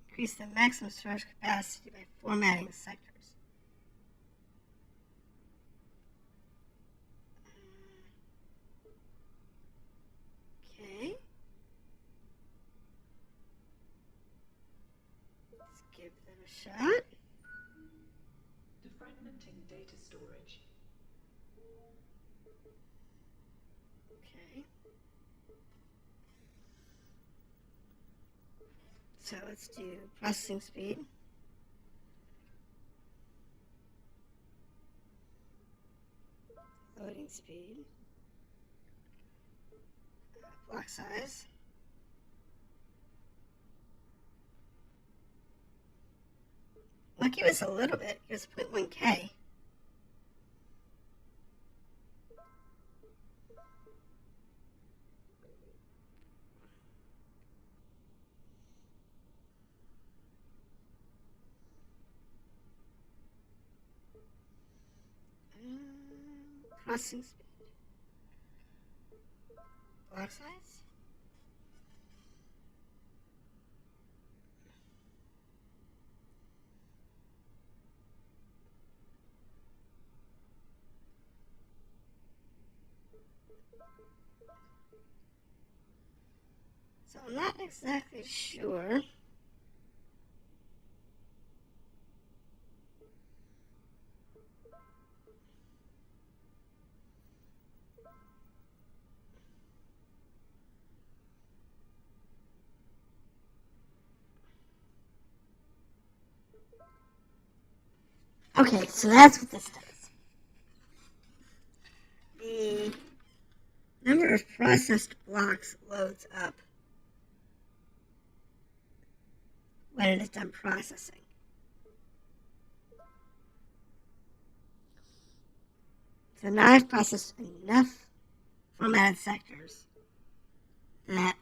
Increase the maximum storage capacity by formatting the sectors. Okay. Let's give that a shot. Defragmenting data storage. Okay. So let's do processing speed. Loading speed. Block size. Well, give us a little bit. Give us 0.1K. Processing speed. Block size. So I'm not exactly sure. Okay, so that's what this does. The number of processed blocks loads up when it is done processing. So now I've processed enough formatted sectors that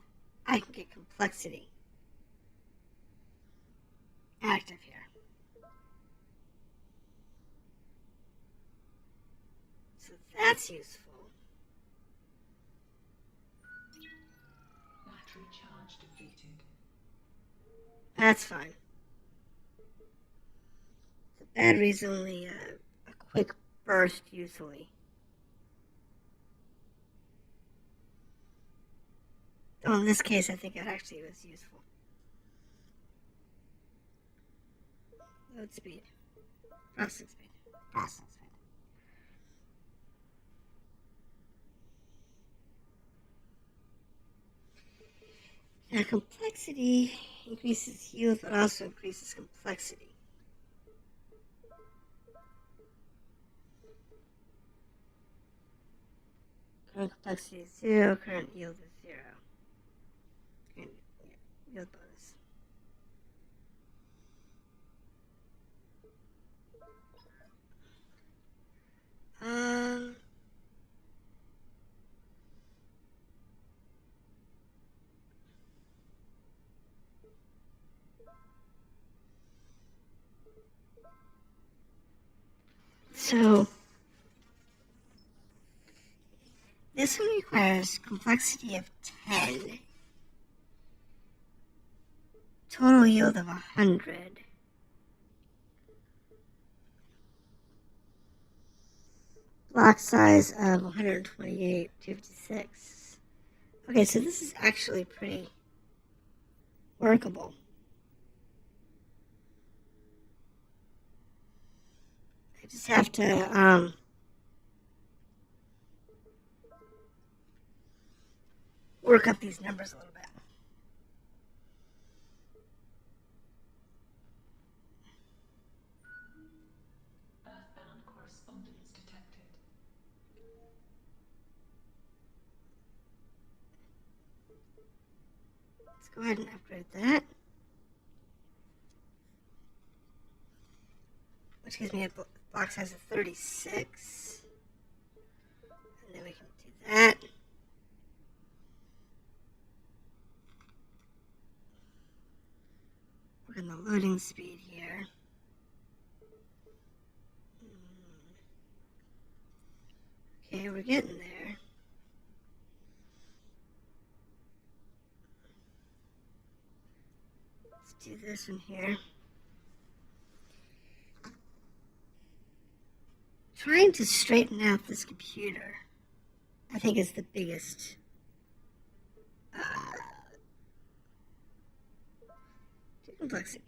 I can get complexity active here. So that's useful. Battery charge depleted. That's fine. The battery's only a quick burst usually. Oh, in this case, I think it actually was useful. Load speed. Processing speed. Processing speed. Now, complexity increases yield, but also increases complexity. Current complexity is 0, current yield is 0. Current yield bonus. So this one requires complexity of 10, total yield of 100. Block size of 128, 256. Okay, so this is actually pretty workable. I just have to work up these numbers a little bit. Earthbound correspondence detected. Let's go ahead and upgrade that. Which gives me a block size of 36. And then we can do that. We're in the loading speed here. Okay, we're getting there. Let's do this one here. Trying to straighten out this computer, I think, is the biggest complexity.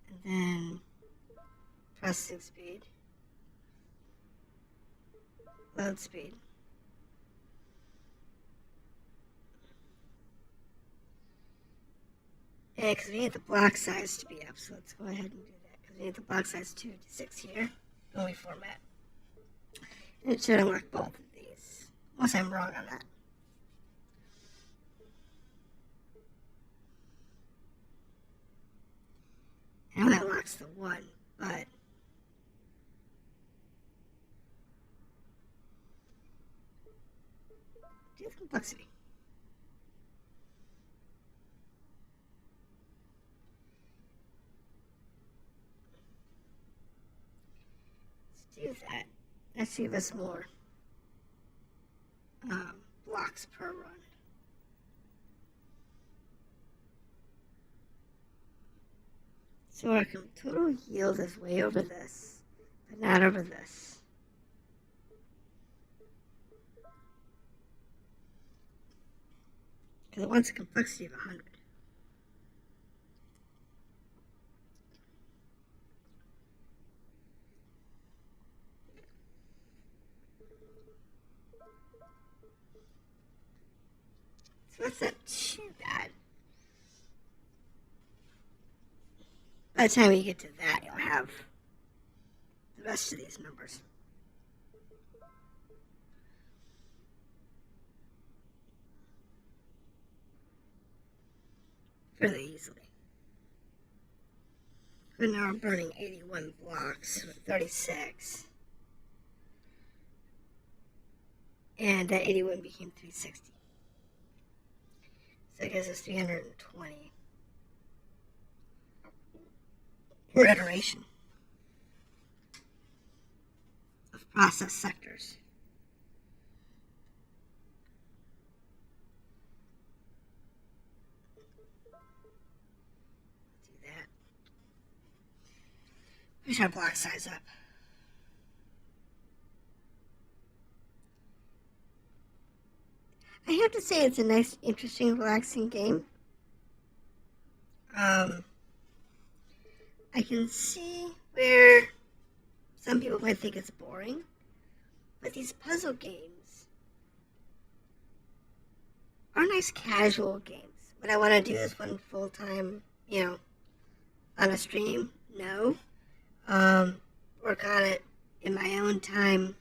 And then processing speed, load speed. Yeah, because we need the block size to be up, so let's go ahead and do that. Because we need the block size 2 to 6 here when we format. And it should unlock both of these, unless I'm wrong on that. I know that unlocks the 1, but do the complexity. Do that. Let's give us more blocks per run. So our total yield is way over this, but not over this. Because it wants a complexity of 100. So that's not too bad. By the time you get to that, you'll have the rest of these numbers. Fairly easily. But now I'm burning 81 blocks with 36. And that 81 became 360. So it gives us 320 per iteration of process sectors. Do that. Push our block size up. I have to say it's a nice, interesting, relaxing game. I can see where some people might think it's boring, but these puzzle games are nice casual games. Would I want to do this one full time, on a stream? No. Work on it in my own time,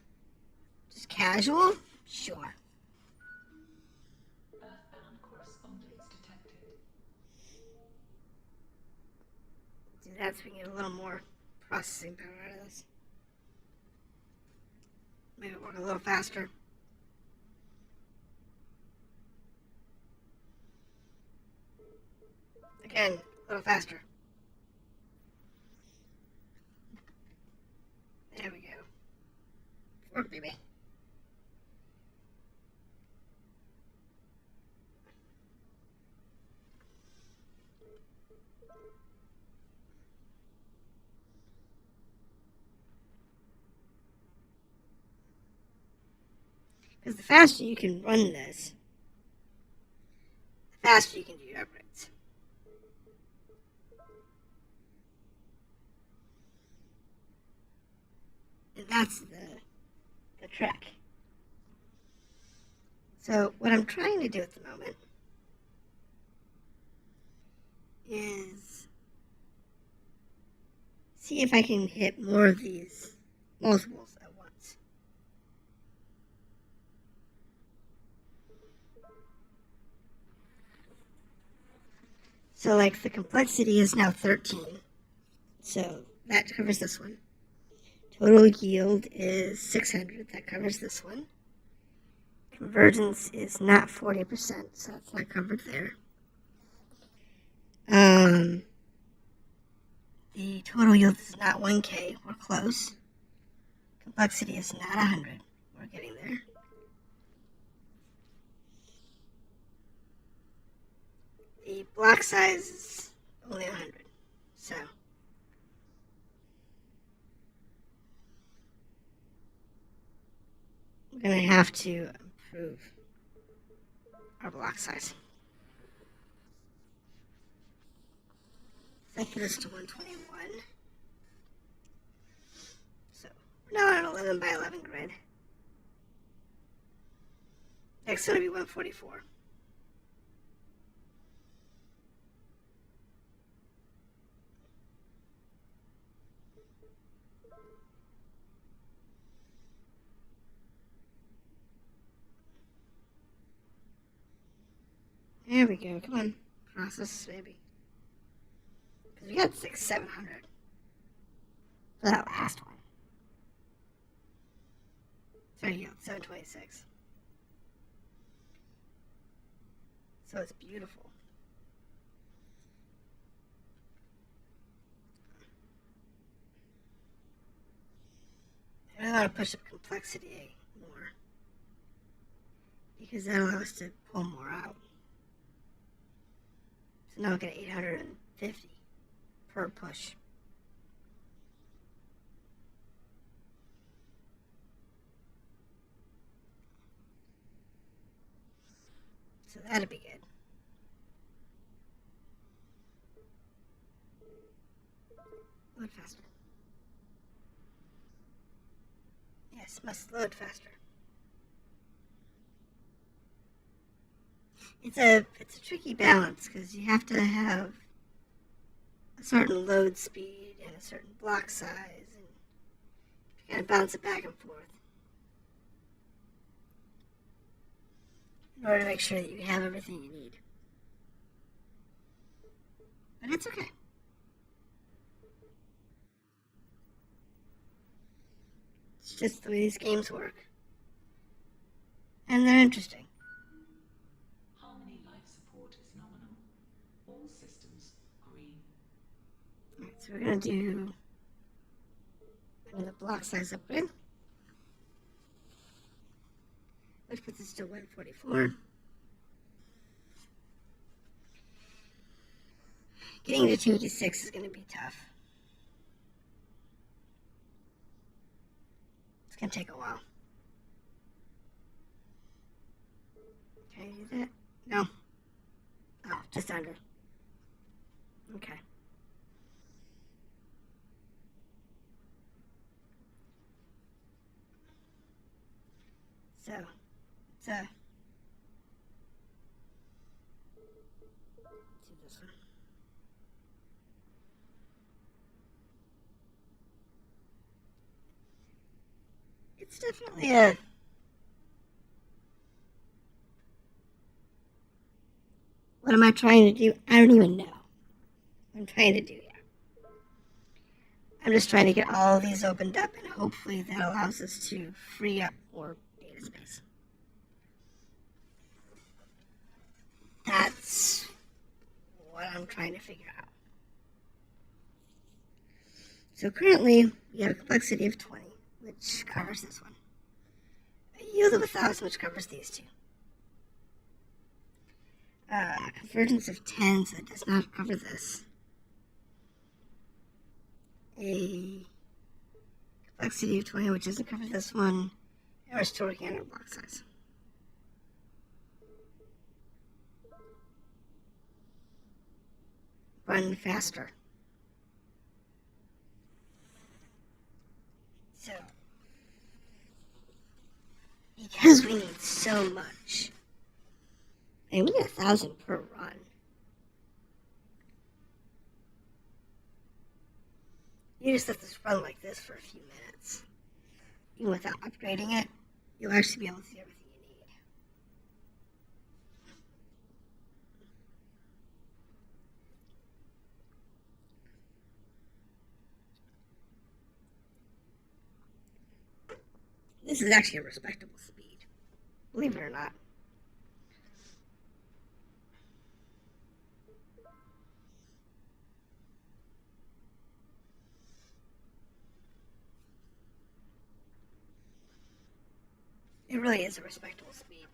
just casual? Sure. Do that so we can get a little more processing power out of this. Maybe work a little faster. Again, a little faster. There we go. Work, baby. Because the faster you can run this, the faster you can do your upgrades. And that's the trick. So what I'm trying to do at the moment is see if I can hit more of these multiples at once. So like the complexity is now 13. So that covers this one. Total yield is 600. That covers this one. Convergence is not 40%, so that's not covered there. The total yield is not 1K. We're close. Complexity is not 100. We're getting there. The block size is only 100. So we're going to have to improve our block size. That put us to 121. So we're now on an 11 by 11 grid. Next one will be 144. There we go. Come on. Process, maybe. Because we got 700 for that last one. There you go. 726. So it's beautiful. I really want to push up complexity more, because that allows us to pull more out. So now we get 850 per push. So that'd be good. Load faster. Yes, must load faster. It's a tricky balance, because you have to have a certain load speed and a certain block size, and you kind of bounce it back and forth in order to make sure that you have everything you need. But it's okay. It's just the way these games work. And they're interesting. Harmony life support is nominal. All systems green. Alright, so we're going to do another block size upgrade, which puts us to 144. Getting to 286 is going to be tough. It's going to take a while. Can I do that? No. Oh, just under. Okay. So, it's do this one. It's definitely a what am I trying to do? I don't even know what I'm trying to do yet. I'm just trying to get all of these opened up, and hopefully that allows us to free up more data space. That's what I'm trying to figure out. So currently, we have a complexity of 20, which covers this one. A yield of 1,000, which covers these two. Convergence of 10, so it does not cover this. A complexity of 20, which doesn't cover this one. And we're still working on our block size. Run faster. So, because we need so much, and we get 1,000 per run. You just let this run like this for a few minutes. Even without upgrading it, you'll actually be able to see everything you need. This is actually a respectable speed, believe it or not. It really is a respectable speed.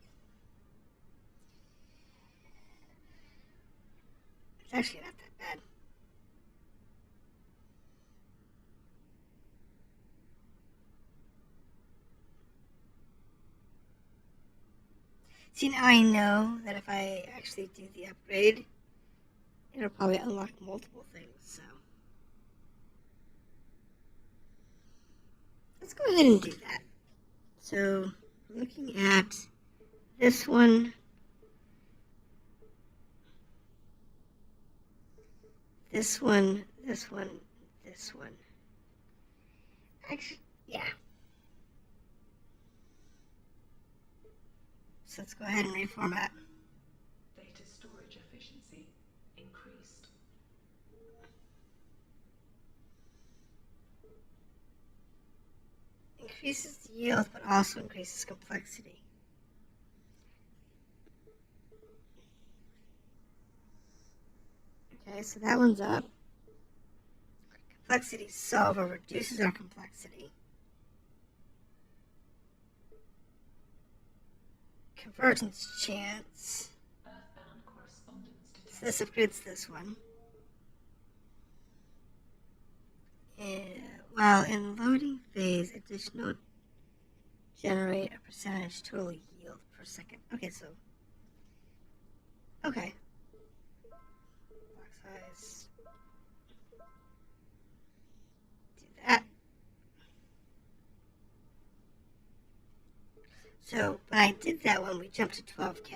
It's actually not that bad. See, now I know that if I actually do the upgrade, it'll probably unlock multiple things, so. Let's go ahead and do that. So, looking at this one, this one, this one, this one. Actually, yeah. So let's go ahead and reformat. Data storage efficiency increased. Increases the yield, but also increases complexity. Okay, so that one's up. Complexity solver reduces our complexity. Convergence chance. Earthbound correspondence detected. So this upgrades this one. While in loading phase, additional generate a percentage total yield per second. Okay, so. Okay. Block size. Do that. So when I did that one, we jumped to 12K.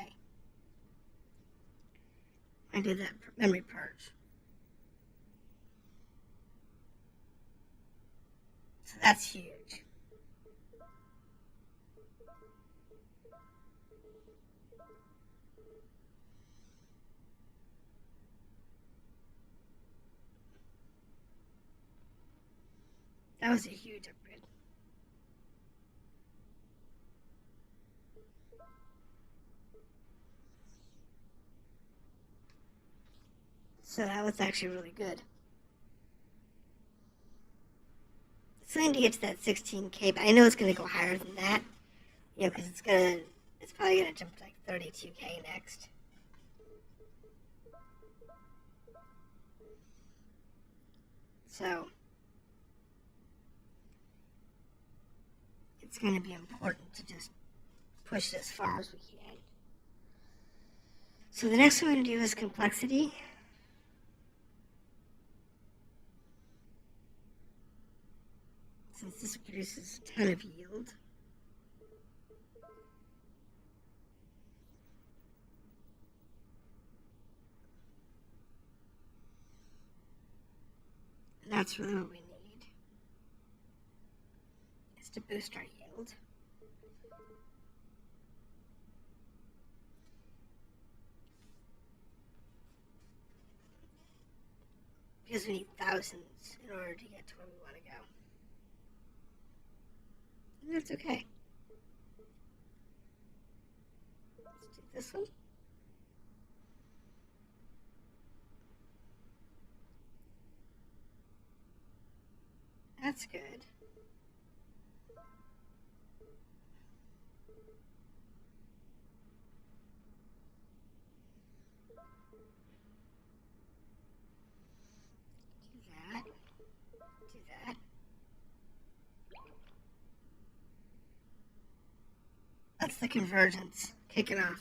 I did that memory purge. So that's huge. That was a huge upgrade. So that was actually really good. It's going to get to that 16K, but I know it's going to go higher than that. You know, because it's probably going to jump to like 32K next. So it's going to be important to just push it as far as we can. So the next one we're going to do is complexity. Since this produces a ton of yield. And that's really what we need, is to boost our yield. Because we need thousands in order to get to where we want to go. And that's okay. Let's do this one. That's good. Do that. Do that. That's the convergence. Kick it off.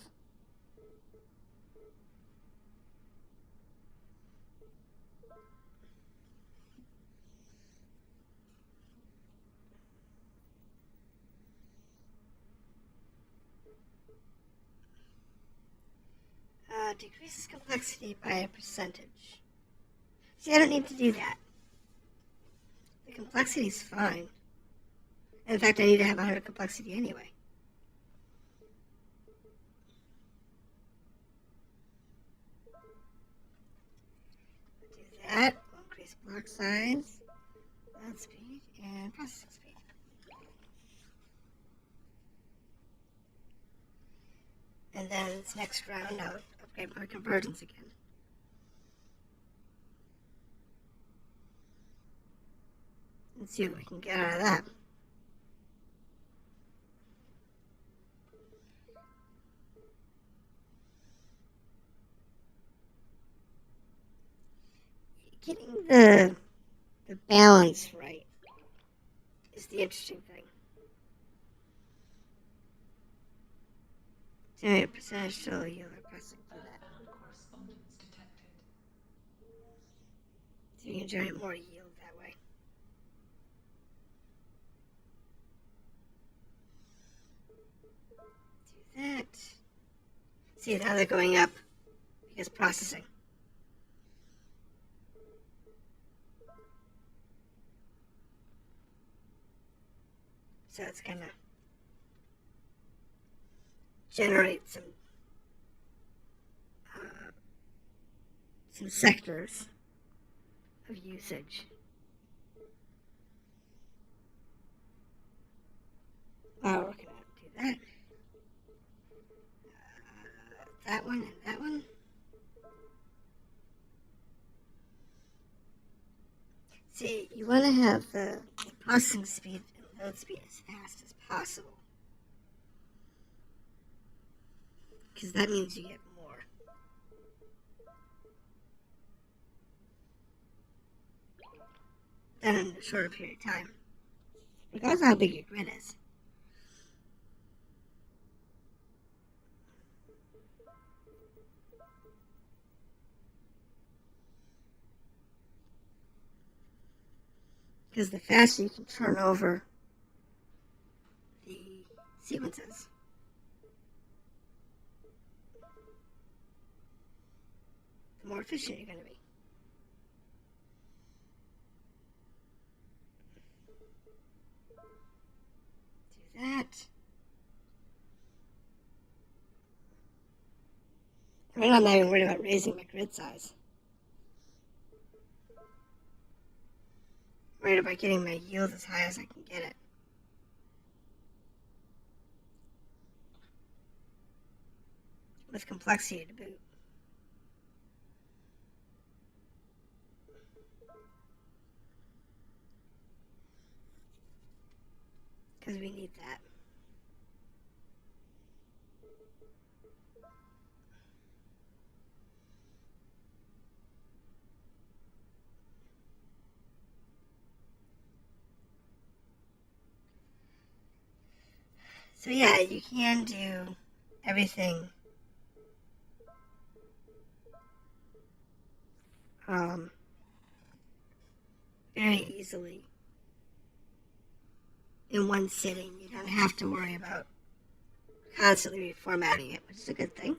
Decreases complexity by a percentage. See, I don't need to do that. The complexity is fine. In fact, I need to have 100 complexity anyway. Do that. We'll increase block size, load speed, and processing speed. And then this next round, I'll upgrade my convergence again. And see what we can get out of that. Getting the balance right is the interesting thing. Generate a percentage total yield by pressing for that. Earthbound correspondence detected. So you can generate more yield that way. Do that. See, now they're going up because processing. So it's going to generate some sectors of usage. Wow, we're going to do that. That one and that one. See, you want to have the processing speed and load speed as fast as possible. Because that means you get more. Then in a shorter period of time. Regardless of how big your grid is. Because the faster you can turn over the sequences, the more efficient you're going to be. Do that. Right now I'm not even worried about raising my grid size. I'm worried about getting my yield as high as I can get it. With complexity to boot. Because we need that. So yeah, you can do everything very easily in one sitting. You don't have to worry about constantly reformatting it, which is a good thing.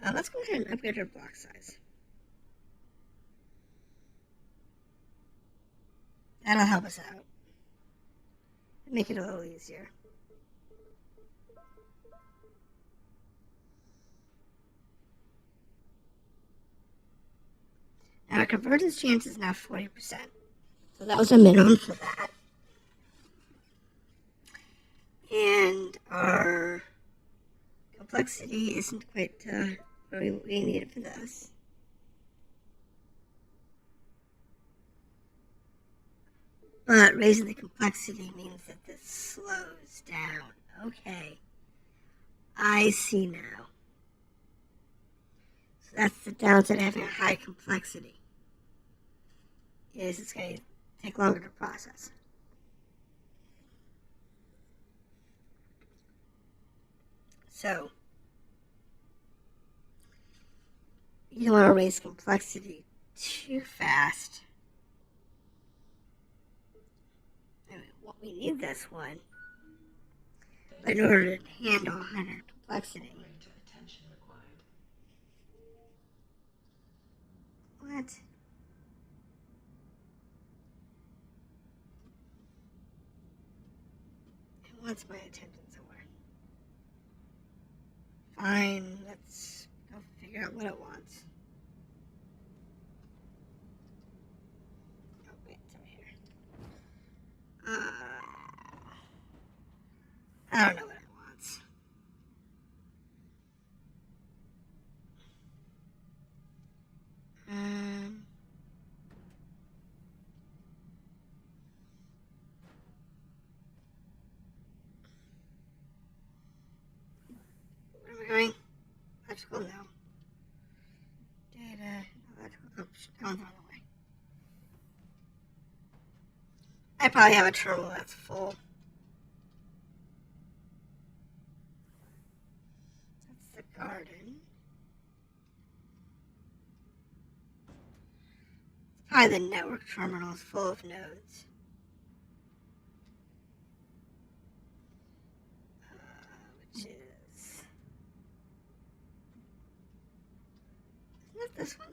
Let's go ahead and upgrade our block size. That'll help us out. Make it a little easier. Now our convergence chance is now 40%. So that was a minimum for that. And our complexity isn't quite where we need it for this. But raising the complexity means that this slows down. Okay. I see now. So that's the downside of having a high complexity. Is it's going to take longer to process. So, you don't want to raise complexity too fast. I mean, well, we need this one. But in order to handle higher complexity. Greater attention required. What? It wants my attention somewhere. Fine, let's go figure out what it wants. Oh, wait, it's over here. I probably have a terminal that's full. That's the garden. Probably the network terminal is full of nodes. Which is... Isn't it this one?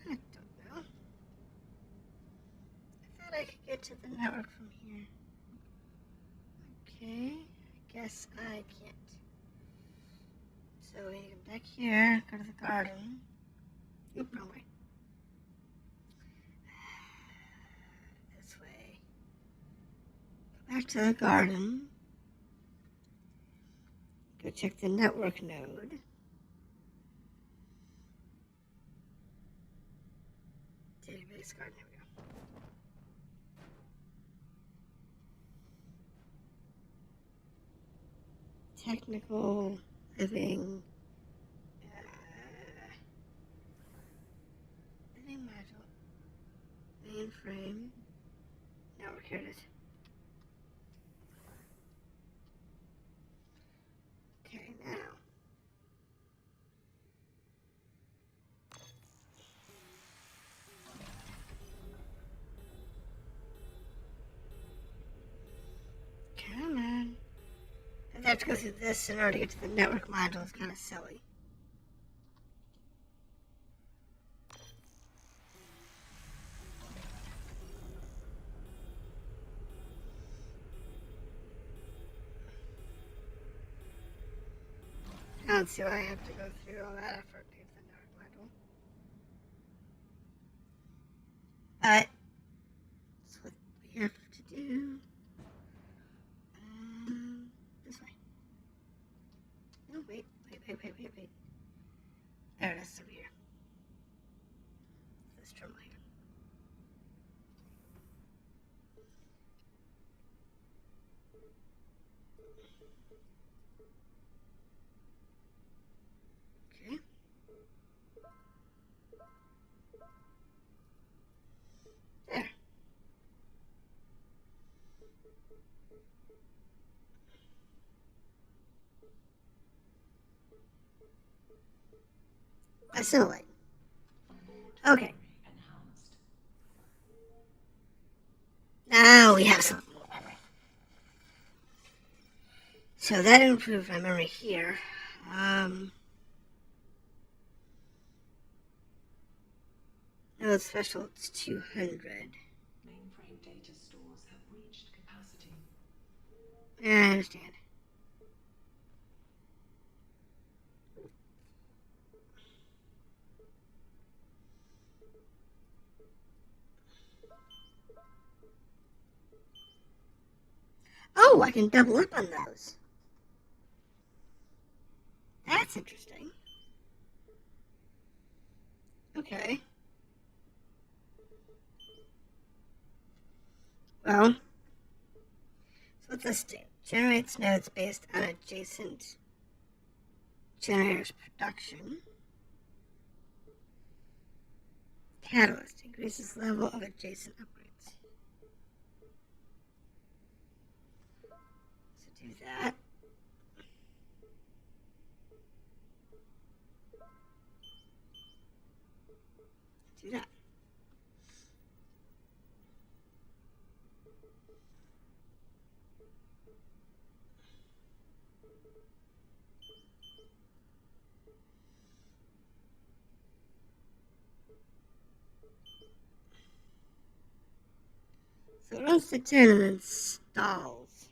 I don't know. I thought I could get to the network from here. Okay, I guess I can't. So we need to come back here, go to the garden. Oop, wrong way. This way. Go back to the garden. Go check the network node. Database garden, there we go. Technical, living, living module, mainframe, network, here it is. Okay, now. Come on. I have to go through this in order to get to the network module. It's kind of silly. I don't see why I have to go through all that effort to get to the network module. But that's what we have to do. This way. No, wait. There it is, over here. This terminal here. Okay. There. Assimilate. Okay. Now we have some. So that improved my memory here. No, special, it's 200. Mainframe data stores have reached capacity. Yeah, I understand. Oh, I can double up on those. That's interesting. Okay. Well, so what's this do? Generates nodes based on adjacent generators production. Catalyst increases level of adjacent upgrades. So do that. Do that. So it runs to 10 and then stalls.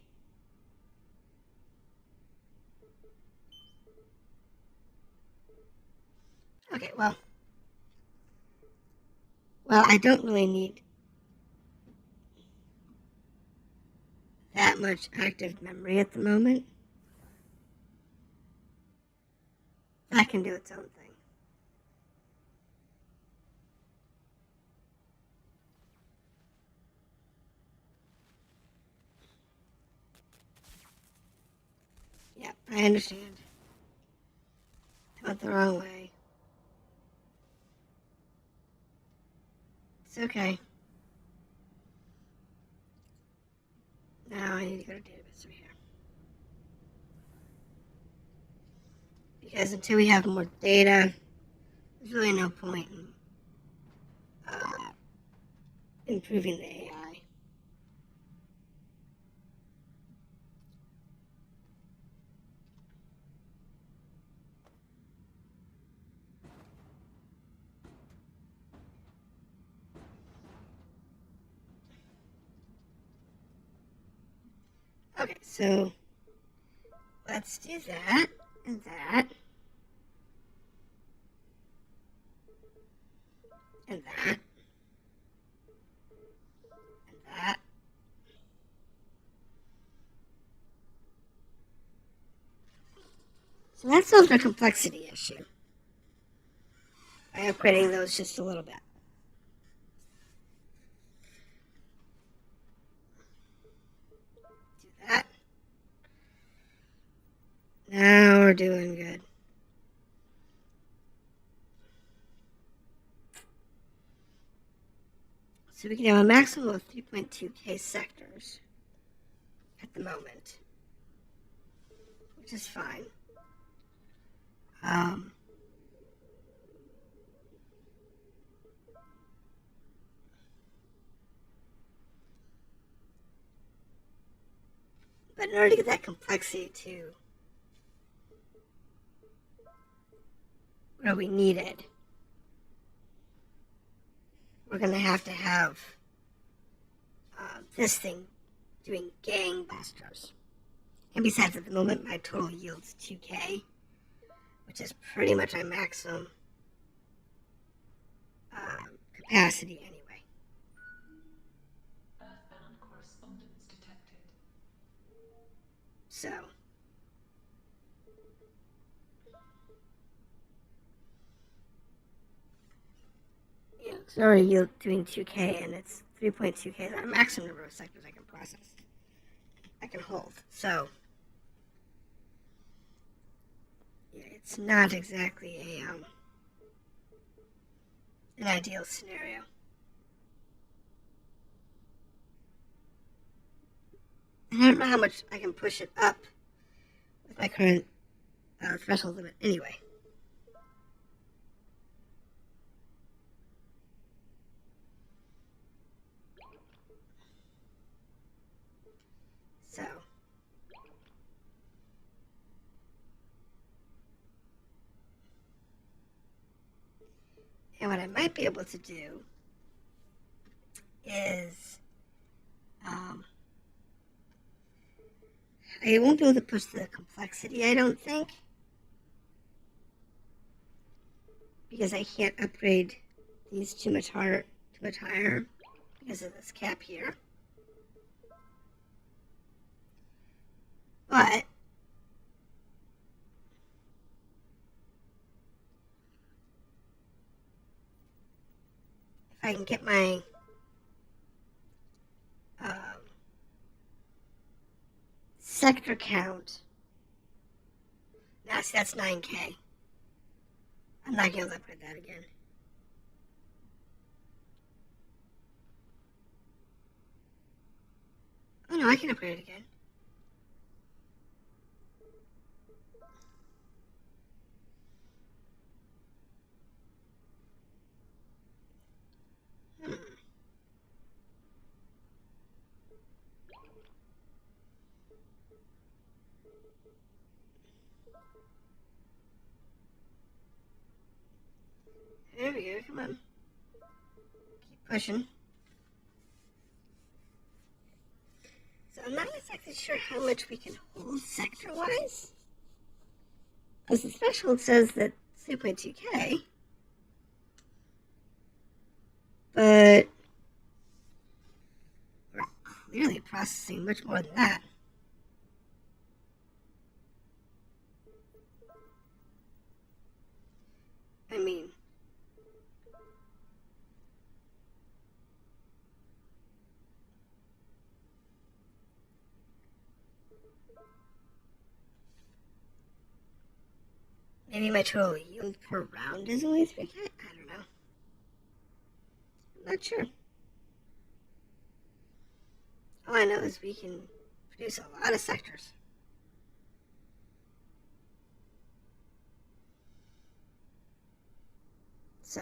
Okay, well, I don't really need that much active memory at the moment. That can do its own thing. Yeah, I understand. I went the wrong way. It's okay. Now I need to go to database over here. Because until we have more data, there's really no point in improving the AI. Okay, so let's do that and that and that and that. So that solves our complexity issue by upgrading those just a little bit. Do that. Now we're doing good. So we can have a maximum of 3.2k sectors at the moment, which is fine. But in order to get that complexity to where we need it, we're going to have this thing doing gangbusters. And besides, at the moment, my total yield's 2k, which is pretty much my maximum capacity anyway. Earthbound correspondence detected. So, yeah, it's already yield doing 2k, and it's 3.2k. That's the maximum number of sectors I can process. I can hold. So, yeah, it's not exactly an ideal scenario. And I don't know how much I can push it up with my current threshold limit anyway. So, and what I might be able to do is I won't be able to push the complexity, I don't think, because I can't upgrade these too much higher because of this cap here. But if I can get my sector count, see, that's 9k. I'm not going to upgrade that again. Oh no, I can upgrade it again. There we go, come on. Keep pushing. So I'm not exactly sure how much we can hold sector-wise. Because the threshold says that 3.2k. But we're clearly processing much more than that. I mean, maybe my total yield per round is only 3k? I don't know. Not sure. All I know is we can produce a lot of sectors. So,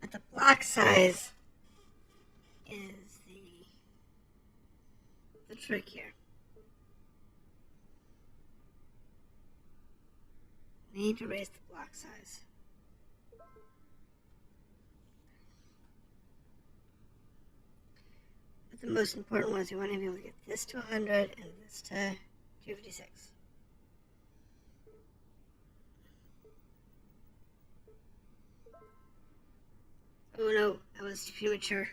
but the block size is the trick here. We need to raise the block size. But the most important one is we want to be able to get this to 100 and this to 256. Oh no, that was premature.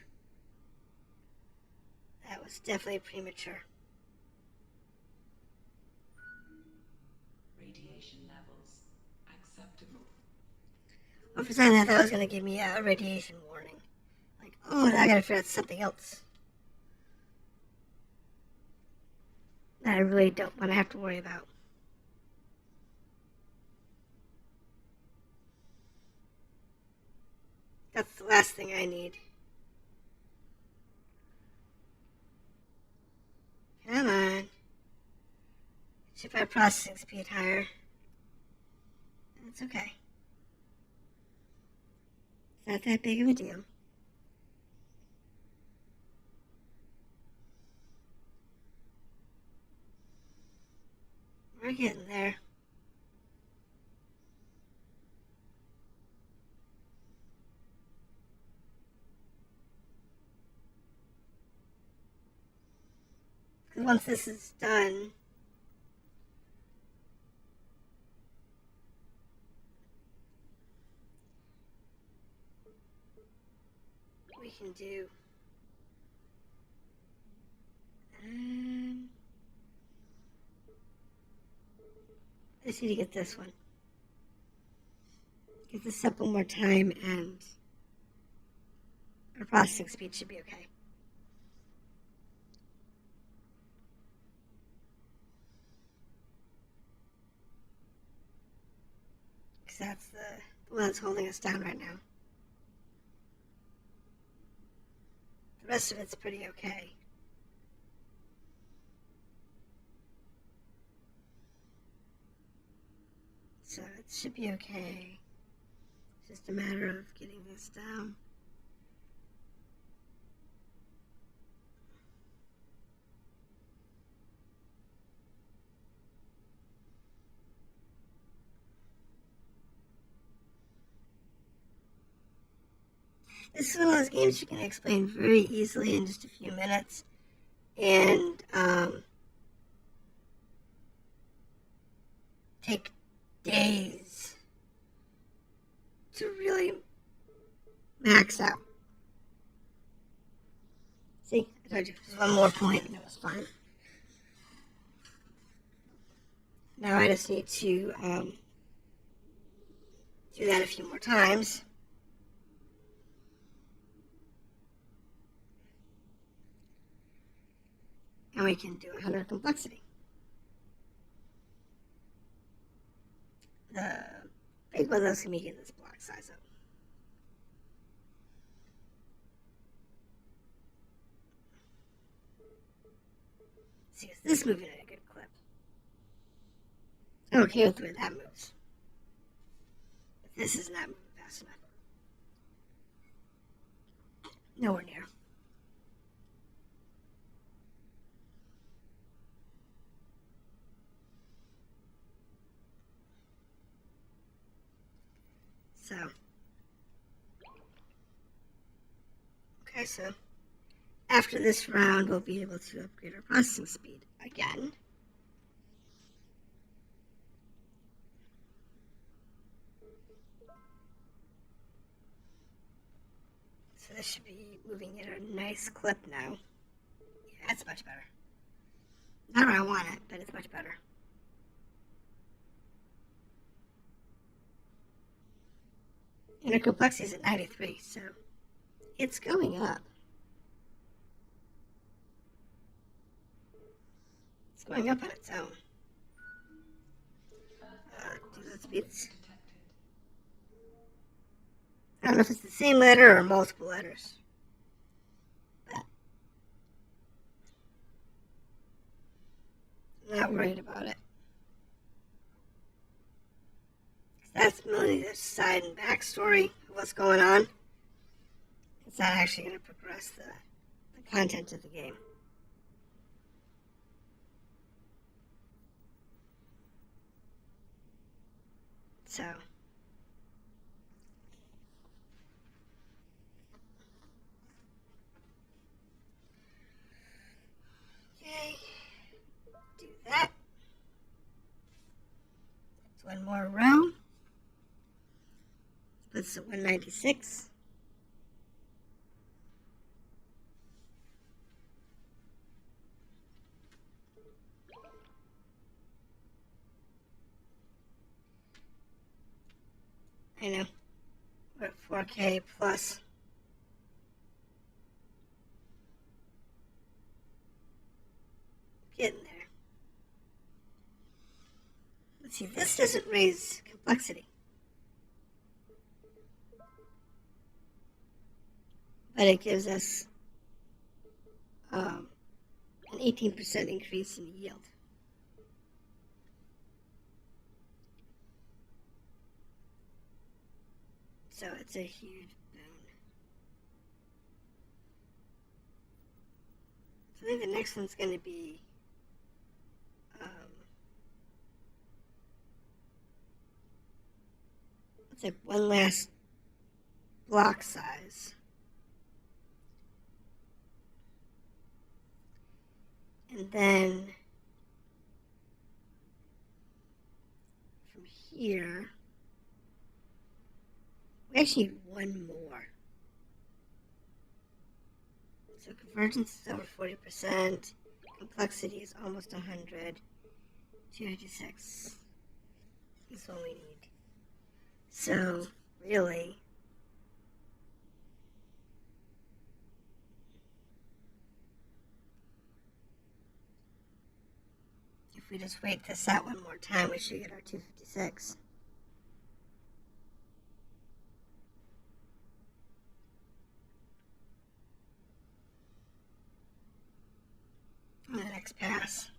That was definitely premature. Radiation levels acceptable. Well, for something I thought was going to give me a radiation warning. Like, oh, I gotta figure out something else that I really don't want to have to worry about. That's the last thing I need. Come on. Shift my processing speed higher. That's okay. It's not that big of a deal. We're getting there. Because once this is done, we can do I just need to get this one. Get this up one more time and our processing speed should be okay. Because that's the one that's holding us down right now. The rest of it's pretty okay. So it should be okay. It's just a matter of getting this down. This is one of those games you can explain very easily in just a few minutes. And take days to really max out. See, I told you, just one more point and it was fine. Now I just need to do that a few more times. And we can do 100 complexity. The big one is going to be getting this block size up. See, is this moving at a good clip? I'm okay with the way that moves. But this is not moving fast enough. Nowhere near. So, okay, so after this round, we'll be able to upgrade our processing speed again. So this should be moving at a nice clip now. Yeah, that's much better. Not where I want it, but it's much better. And our complexity is at 93, so it's going up. It's going up on its own. Do those beats. I don't know if it's the same letter or multiple letters. But I'm not worried about it. That's really the side and backstory of what's going on. It's not actually going to progress the content of the game. So, okay, do that. That's one more row. Puts it 196. I know. We're at 4K plus. Getting there. Let's see, this doesn't raise complexity. But it gives us an 18% increase in yield. So it's a huge boon. So I think the next one's going to be let's say one last block size. And then from here, we actually need one more. So convergence is over 40%. Complexity is almost 100. 256 is what we need. So, really, if we just wait this out one more time, we should get our 256. On the next pass.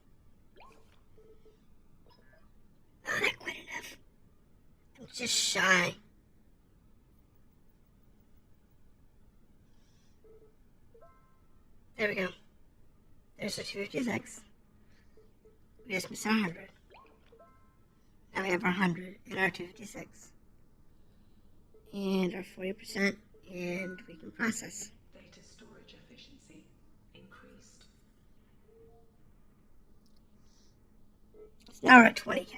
Oh, not quite enough. I'm just shy. There we go. There's our 256. We just missed our 100. Now we have our 100 and our 256. And our 40%, and we can process. Data storage efficiency increased. So now we're at 20K.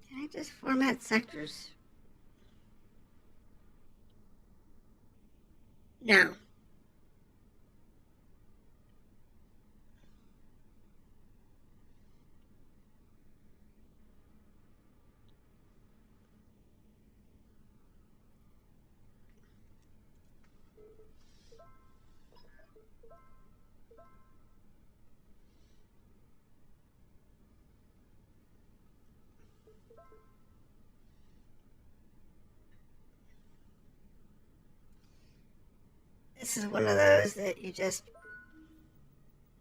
Can I just format sectors? No. This is one of those that you just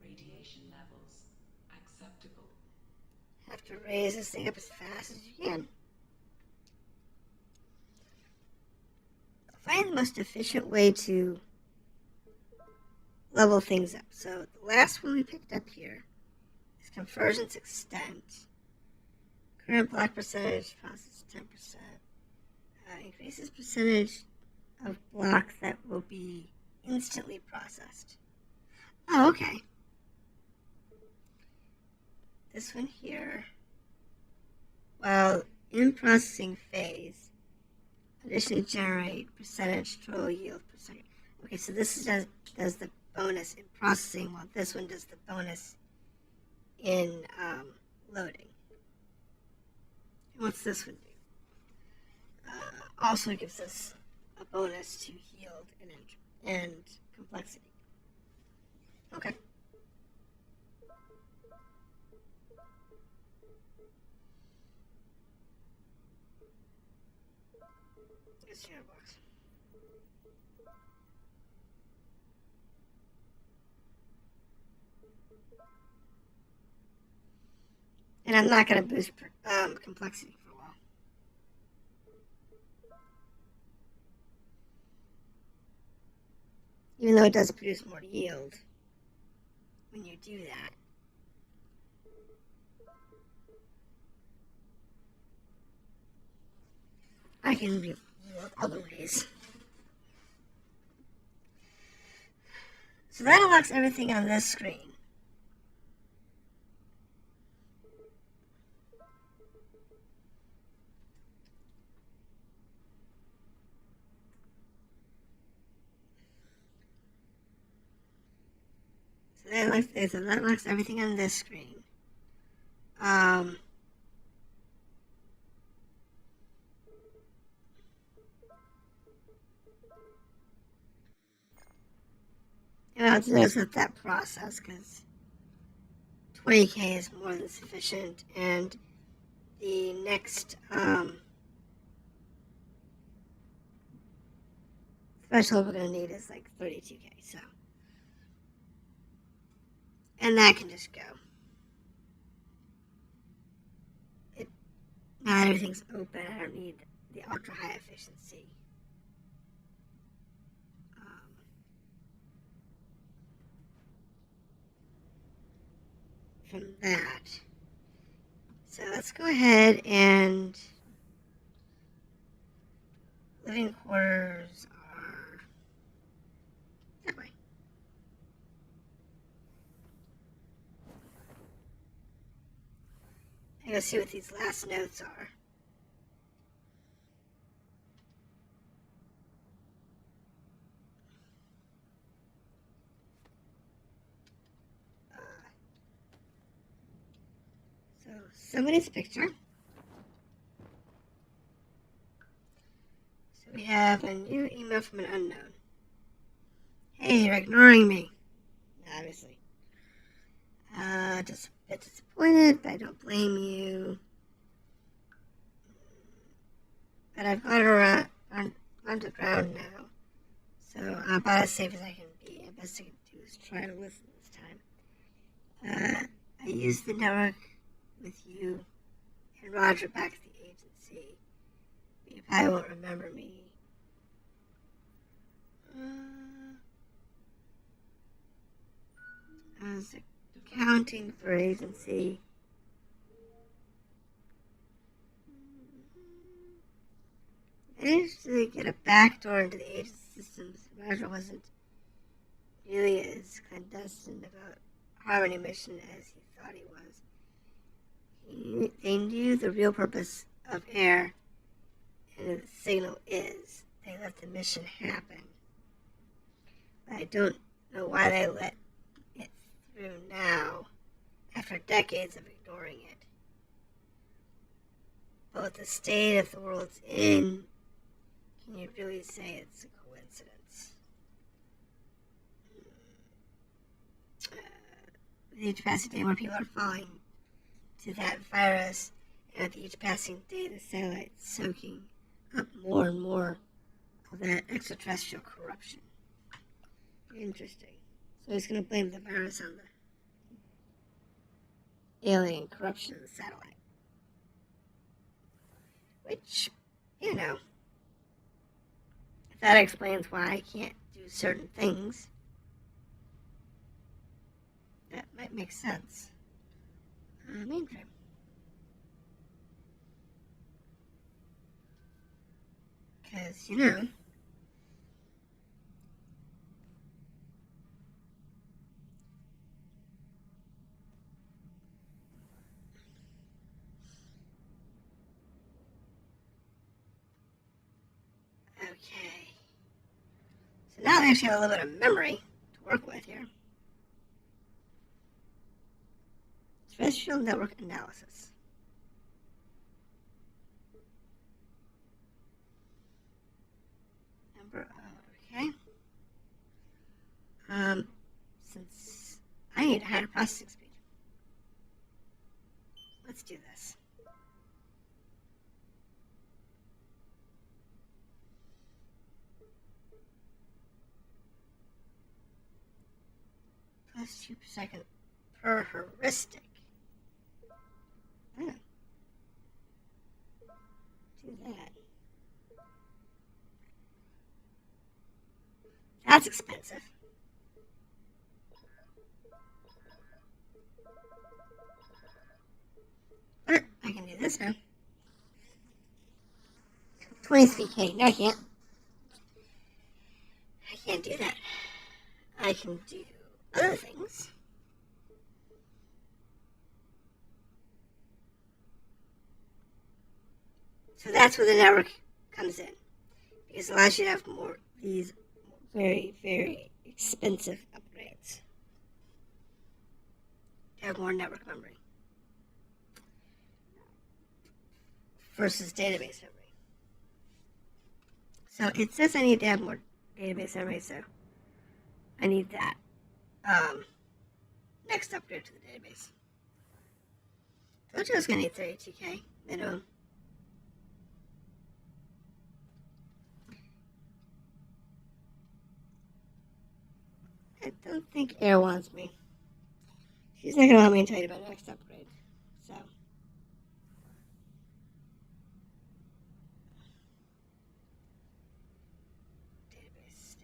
Radiation levels acceptable. have to raise this thing up as fast as you can. Find the most efficient way to level things up. So the last one we picked up here is convergence extent. Current block percentage, process 10%. Increases percentage of blocks that will be instantly processed. Oh, okay. This one here, while in processing phase, additionally generate percentage total yield per second. Okay, so this does the bonus in processing, while this one does the bonus in loading. And what's this one do? Also gives us a bonus to yield and and complexity. Okay. Let's share a box. And I'm not going to boost complexity for a while. Even though it does produce more yield when you do that. I can do other ways. So that unlocks everything on this screen. So that unlocks everything on this screen. And I'll just let that process because 20K is more than sufficient, and the next threshold we're going to need is like 32K. So, and that can just go. Now that everything's open, I don't need the ultra high efficiency. From that. So let's go ahead and living quarters are that way. I'm going to see what these last notes are. So somebody's picture. So we have a new email from an unknown. Hey, you're ignoring me. Obviously. Just a bit disappointed, but I don't blame you. But I've got her on the ground now. So I'm about as safe as I can be. The best I can do is try to listen this time. I used the network with you and Roger back at the agency. You probably won't remember me. I was accounting for agency. I managed to get a backdoor into the agency systems. Roger wasn't really as clandestine about Harmony mission as he thought he was. They knew the real purpose of air, and the signal is they let the mission happen. But I don't know why they let it through now, after decades of ignoring it. But with the state of the world's in, can you really say it's a coincidence? With each passing day, more people are falling to that virus, and with each passing day, the satellite's soaking up more and more of that extraterrestrial corruption. Interesting. So he's going to blame the virus on the alien corruption of the satellite. Which, you know, if that explains why I can't do certain things, that might make sense. Mainframe. Because, you know, okay. So now I actually have a little bit of memory to work with here. Terrestrial network analysis. Okay. Since I need a higher processing speed. Let's do this. Plus 2 per second per heuristic. Oh. Do that. That's expensive. But I can do this now. 23K. No, I can't. I can't do that. I can do other things. So that's where the network comes in. Because it allows you to have more these very, very expensive upgrades. To have more network memory. Versus database memory. So it says I need to have more database memory, so I need that. Next upgrade to the database. Told you I was going to need 32K minimum. I don't think Air wants me. She's not going to let me tell you about the next upgrade. So. Database.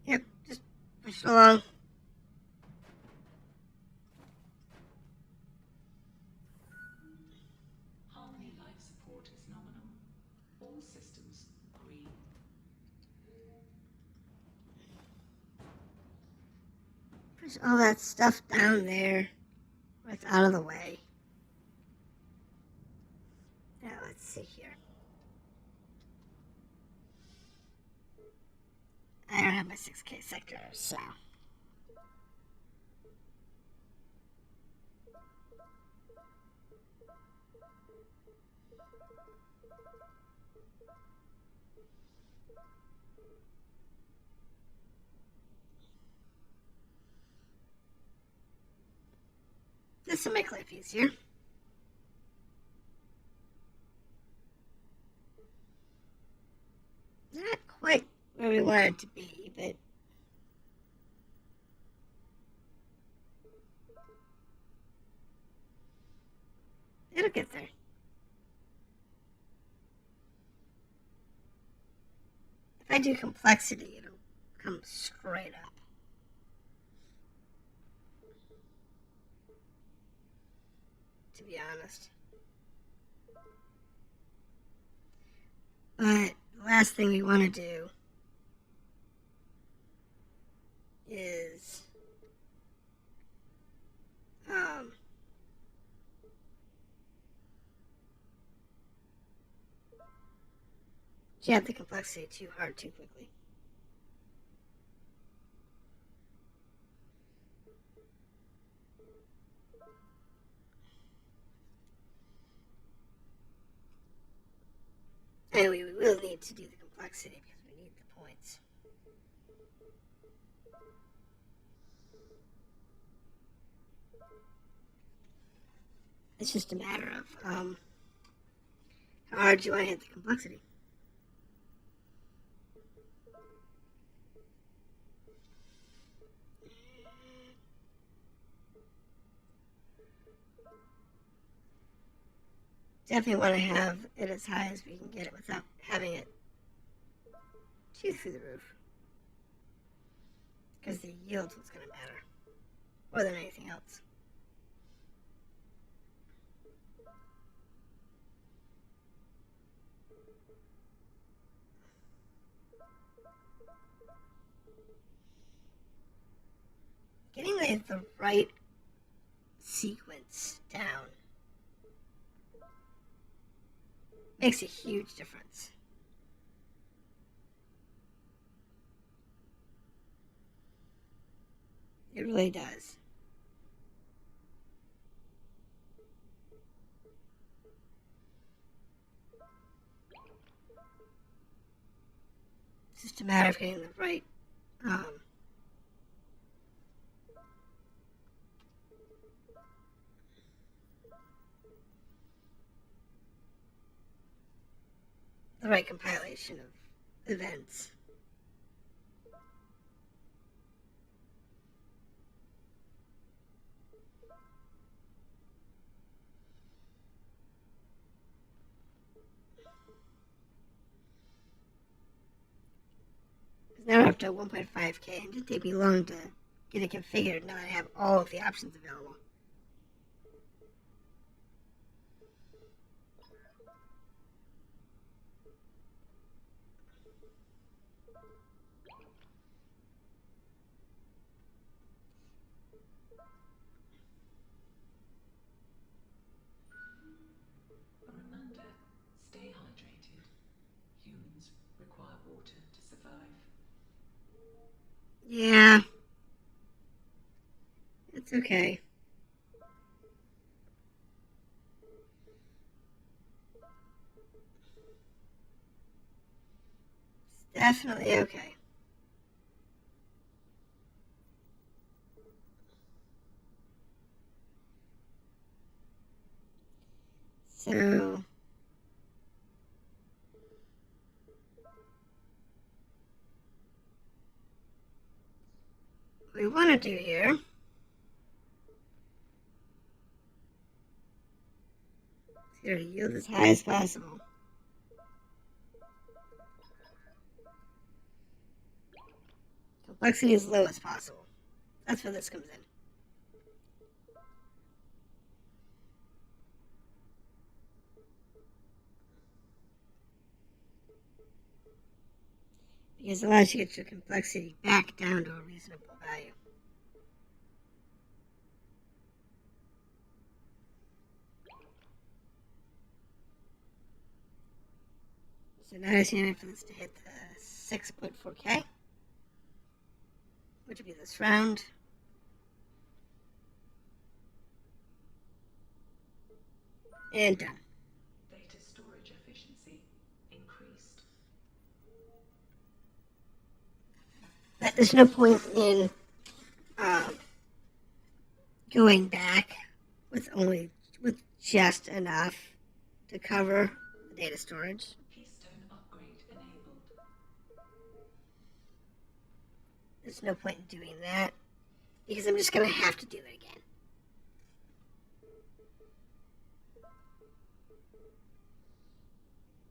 Yep, just push it along. Harmony life support is nominal. All systems green. Push all that stuff down there. Where it's out of the way. Now let's see here. I don't have my 6K sector, so. This will make life easier. Not quite where we want it to be, but it'll get there. If I do complexity, it'll come straight up. To be honest. But the last thing we want to do is jab the complexity too hard too quickly. Anyway, we will need to do the complexity because we need the points. It's just a matter of how hard do I hit the complexity. Definitely want to have it as high as we can get it without having it shoot through the roof. Because the yield's what's going to matter. More than anything else. Getting the right sequence down makes a huge difference. It really does. just a matter of getting the right compilation of events. Now we're up to 1.5K. It didn't take me long to get it configured now that I have all of the options available. Reminder, stay hydrated. Humans require water to survive. Yeah. It's okay. It's definitely okay. So what we want to do here is here to yield as high as possible. Complexity as low as possible. That's where this comes in. Because it allows you to get your complexity back down to a reasonable value. So now I just need for this to hit the 6.4K, which would be this round. And done. Data storage efficiency increased. But there's no point in going back with just enough to cover the data storage. Keystone upgrade enabled. There's no point in doing that because I'm just going to have to do it again.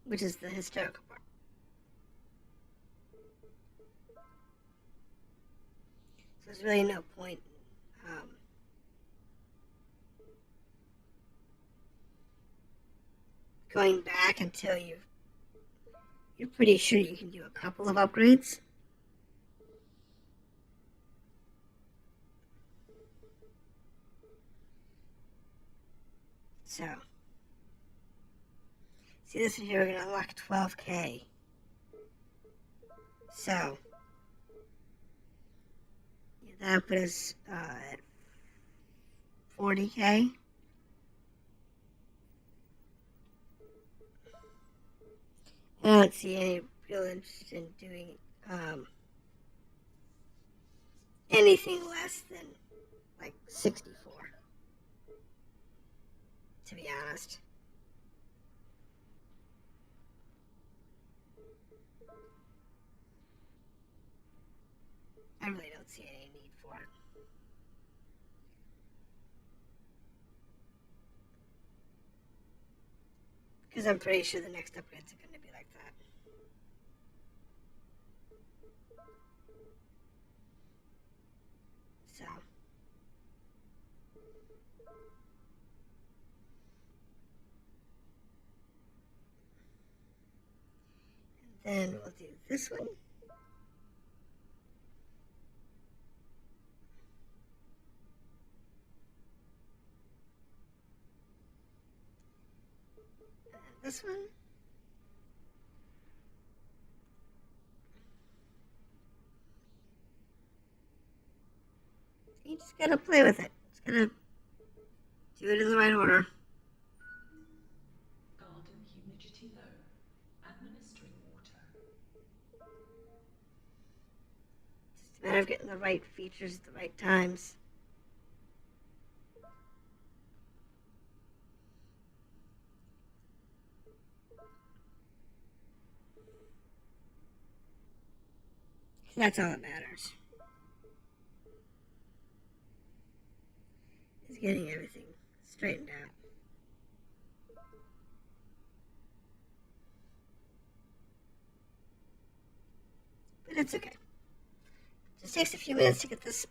Which is the hysterical part. So there's really no point going back until you're pretty sure you can do a couple of upgrades. So, see this one here, we're going to unlock 12K. So, that'll put us at 40K. I don't see any real interest in doing anything less than like 64, to be honest. I really don't see any need for it. Because I'm pretty sure the next upgrades are going to be like that. So. And then we'll do this one. And this one. You just gotta play with it. Just gotta do it in the right order. Garden humidity low. Administering water. a matter of getting the right features at the right times. That's all that matters. Is getting everything straightened out. But it's okay. It just takes a few minutes to get this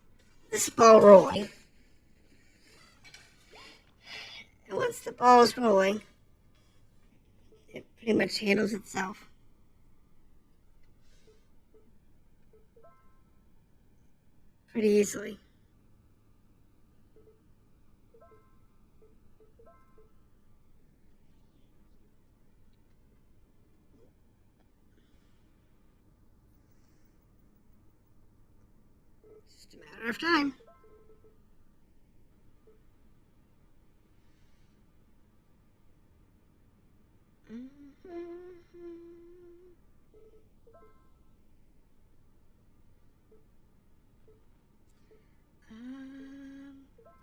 ball rolling. And once the ball is rolling, it pretty much handles itself. Pretty easily. Just a matter of time.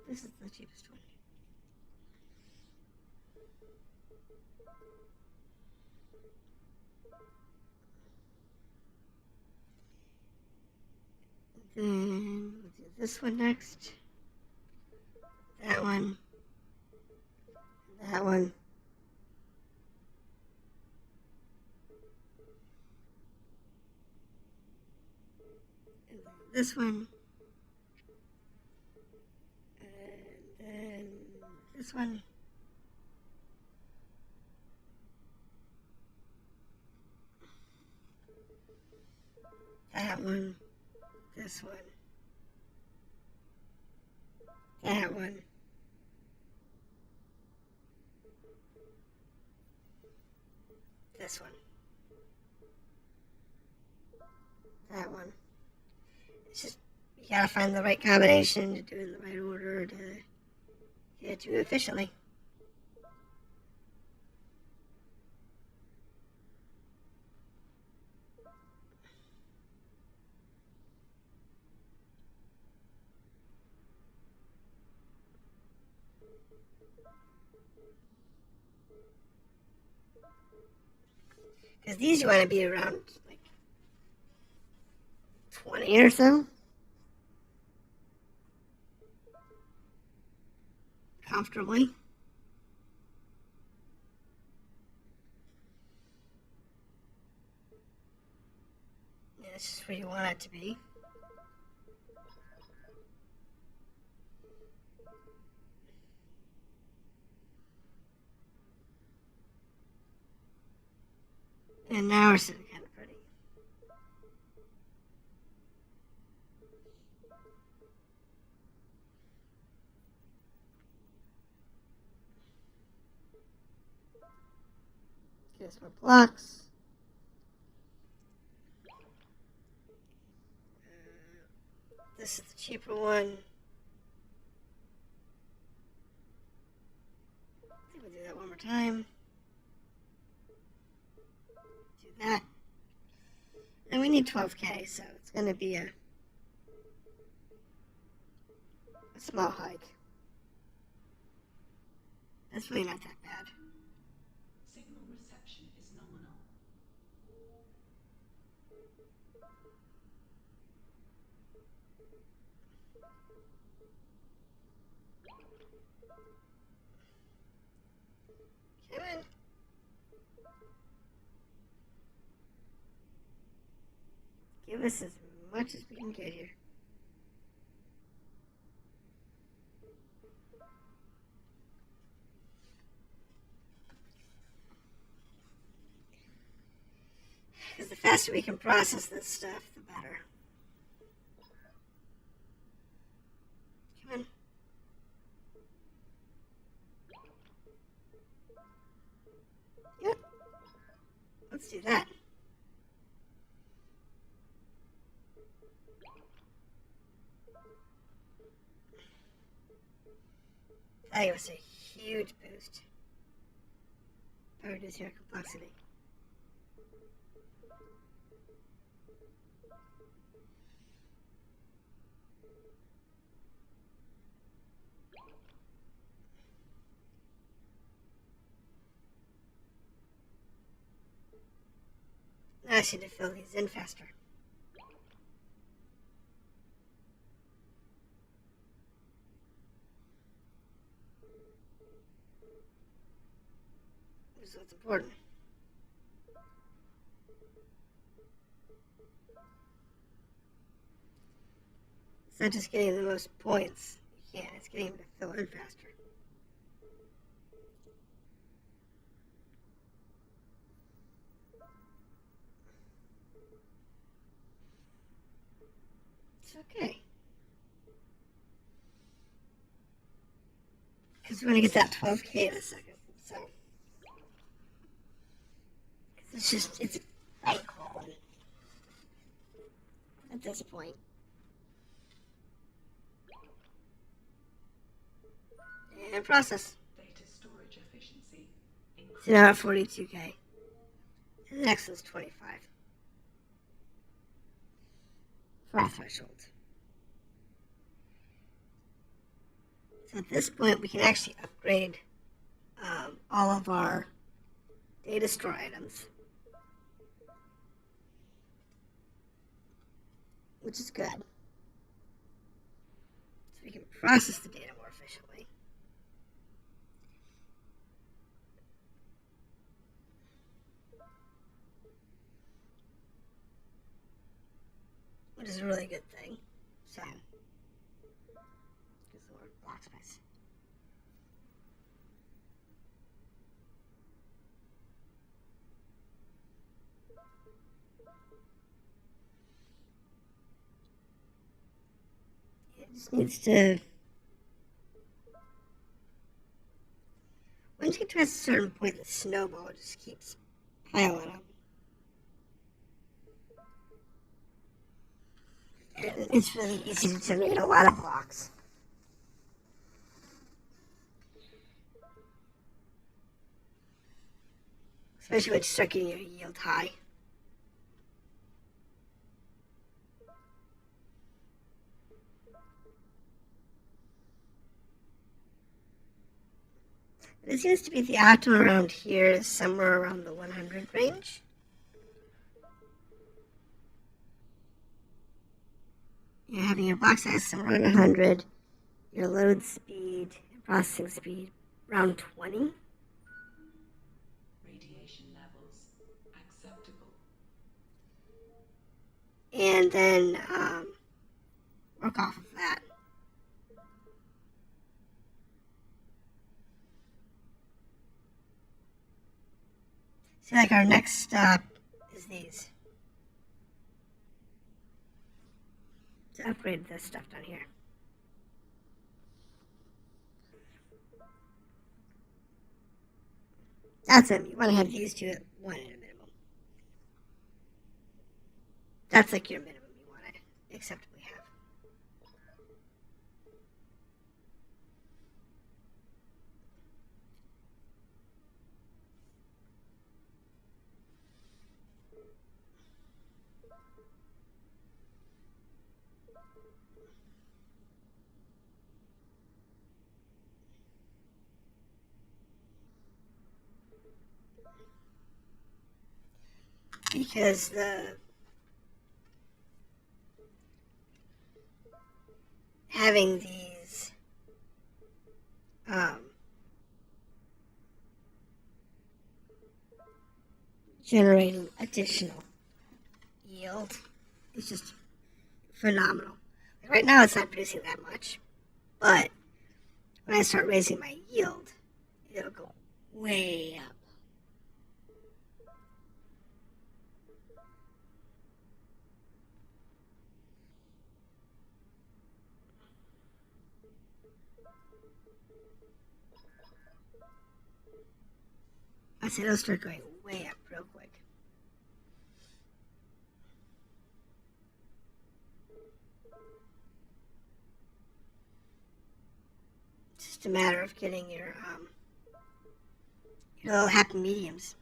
This is the cheapest one. Then we'll do this one next. That one. That one. And then this one. And then this one. That one. This one. That one. This one. That one. It's just, you gotta find the right combination to do it in the right order to get it to efficiently. Because these you want to be around like 20 or so. Comfortably. Yeah, that's just where you want it to be. And now we're sitting kind of pretty. Get us more blocks. This is the cheaper one. I think we'll do that one more time. Do that. And we need 12K, so it's going to be a small hike. That's really not that bad. Signal reception is nominal. Come on. Give us as much as we can get here. Because the faster we can process this stuff, the better. Come on. Yep. Let's do that. That was a huge boost. Or reduce your complexity. Now I need to fill these in faster. This is what's important. It's not just getting the most points. You can't. It's getting them to fill in faster. It's okay. Because we're going to get that 12K in a second. So, it's bankroll at this point. And process. Data storage efficiency. So now at 42K. And the next one's 25. For our threshold. So at this point, we can actually upgrade all of our data store items, which is good. So we can process the data more efficiently. Which is a really good thing. So, gives the word block space. It just needs to. Once you get to a certain point, the snowball just keeps piling up. It's really easy to generate a lot of blocks. Especially when you start getting your yield high. It seems to be the optimum around here is somewhere around the 100 range. You're having your block size somewhere around 100, your load speed and processing speed around 20. Radiation levels acceptable. And then work off of that. See, like our next step is these. To upgrade this stuff down here. That's it. You want to have these two at 1 at a minimum. That's like your minimum you want to acceptably have. Because the having these generating additional yield is just phenomenal. Like right now it's not producing that much, but when I start raising my yield, it'll go way up. I said it'll start going way up real quick. It's just a matter of getting your little happy mediums.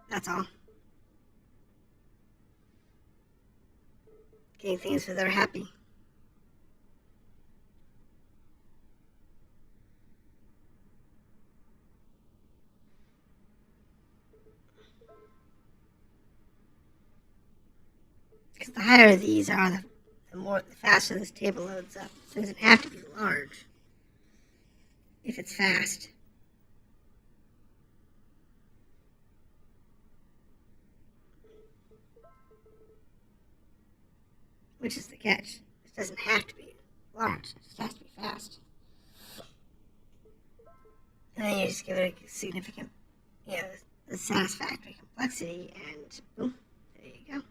That's all. Getting things where they're happy. because the higher these are, the faster this table loads up. So it doesn't have to be large if it's fast. Which is the catch. It doesn't have to be large. It just has to be fast. And then you just give it a significant, a satisfactory complexity, and boom, there you go.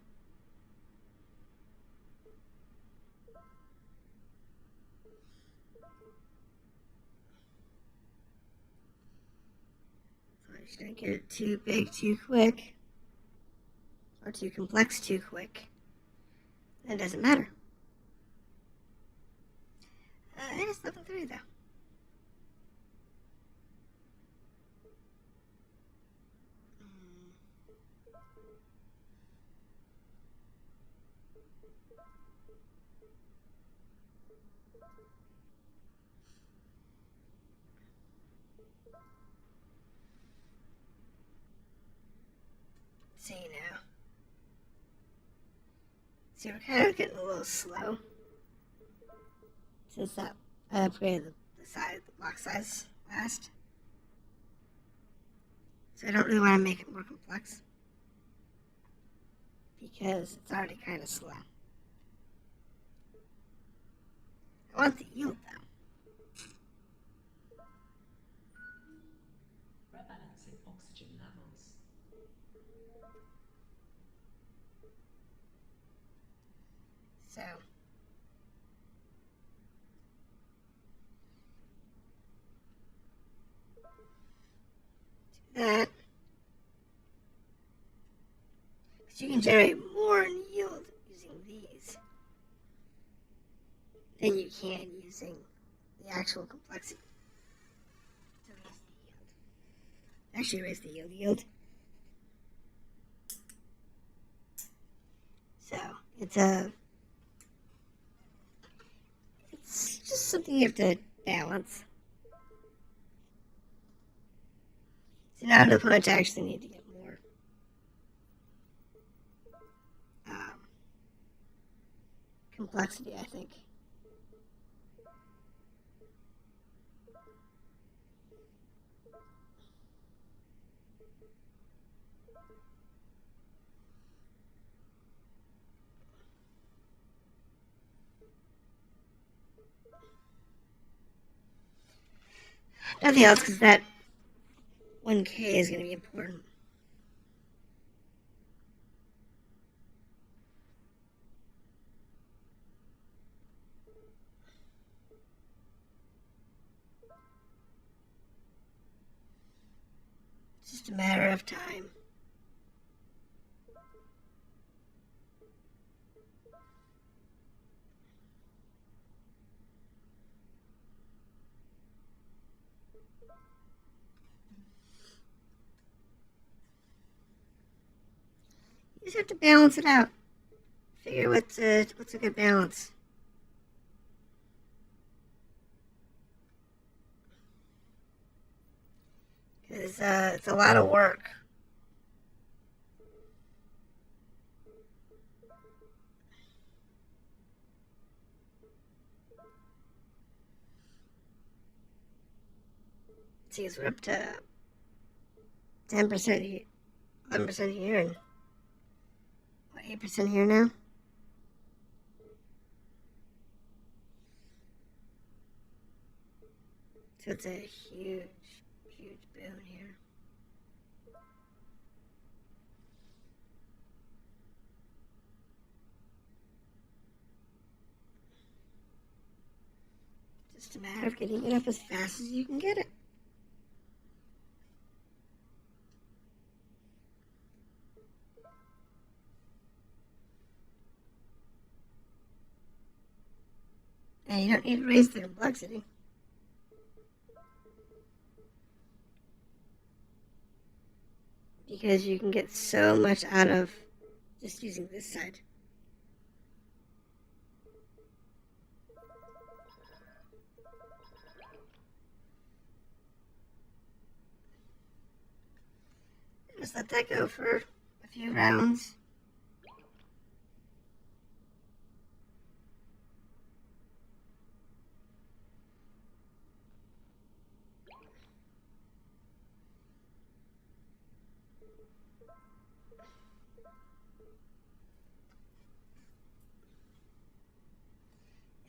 So I just don't get it too big too quick, or too complex too quick. It doesn't matter. It is level 3 though. See now. See, we're kind of getting a little slow. Since that I upgraded the block size last. So I don't really want to make it more complex. Because it's already kind of slow. I want the yield though. Rebalancing oxygen levels. So do that. Because you can generate more in yield using these than you can using the actual complexity. To raise the yield. Actually raise the yield. So it's just something you have to balance. So now to the point I actually need to get more complexity, I think. Nothing else, because that 1K is going to be important. It's just a matter of time. You just have to balance it out. Figure what's a good balance. Because it's a lot of work. See, we're up to 10% here, 11% here, and 8% here now. So it's a huge boon here. Just a matter of getting it up as fast as you can get it. And you don't need to raise the complexity. Because you can get so much out of just using this side. Just let that go for a few rounds.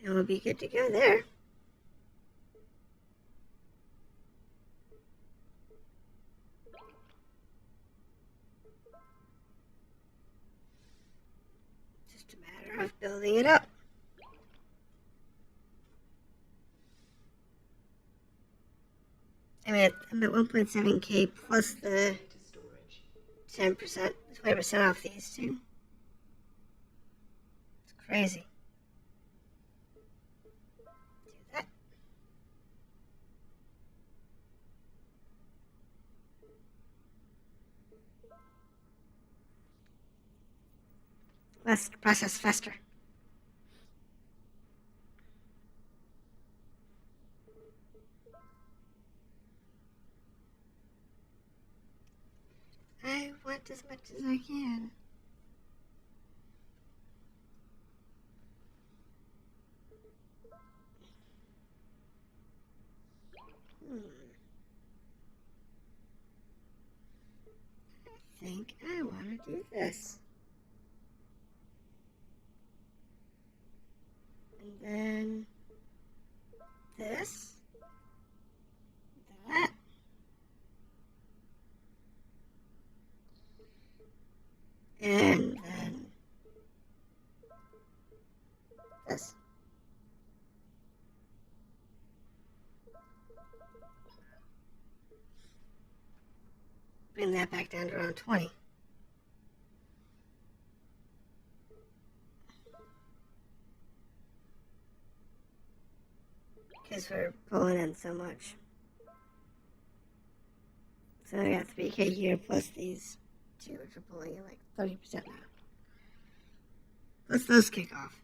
And we'll be good to go there. Just a matter of building it up. I mean, I'm at 1.7K plus the 10%, 20% off these two. It's crazy. Do that. Let's process faster. I want as much as I can. I think I want to do this. And then this. That. And then this. Bring that back down to around 20. Because we're pulling in so much. So I got 3K here plus these two, which are pulling in like 30% now. Let's those kick off.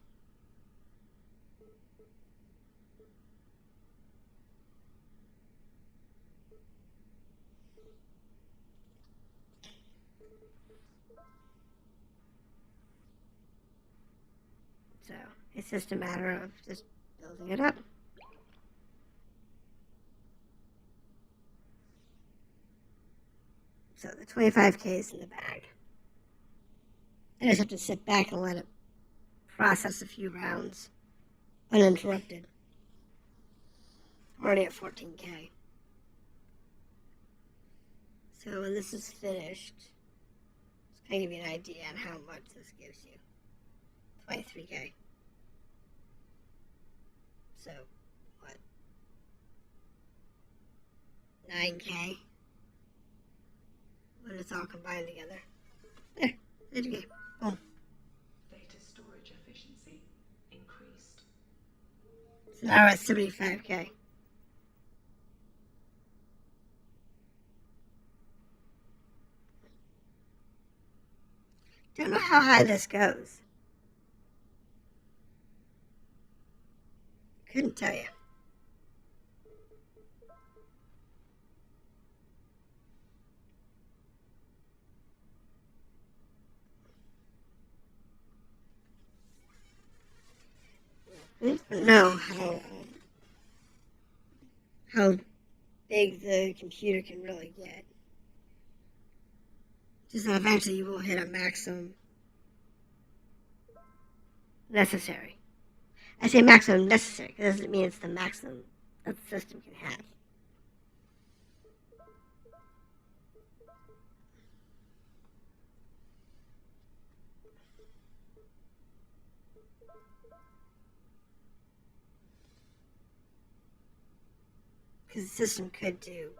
So it's just a matter of just building it up. So the 25K is in the bag. I just have to sit back and let it process a few rounds uninterrupted. I'm already at 14K. So when this is finished, it's going to give you an idea on how much this gives you. 23K. So, what? 9K? When it's all combined together. There, 30K. Boom. Data storage efficiency increased. So now we're at 75K. Don't know how high this goes. Couldn't tell you. I don't know how big the computer can really get. Just that eventually you will hit a maximum necessary. I say maximum necessary because it doesn't mean it's the maximum that the system can have. Because the system could do,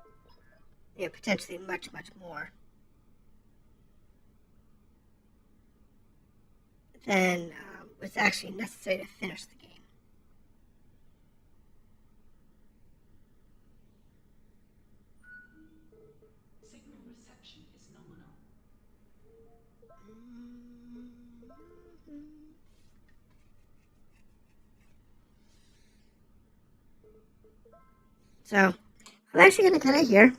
potentially much, much more than was actually necessary to finish the game. Signal reception is nominal. So, I'm actually going to cut it here.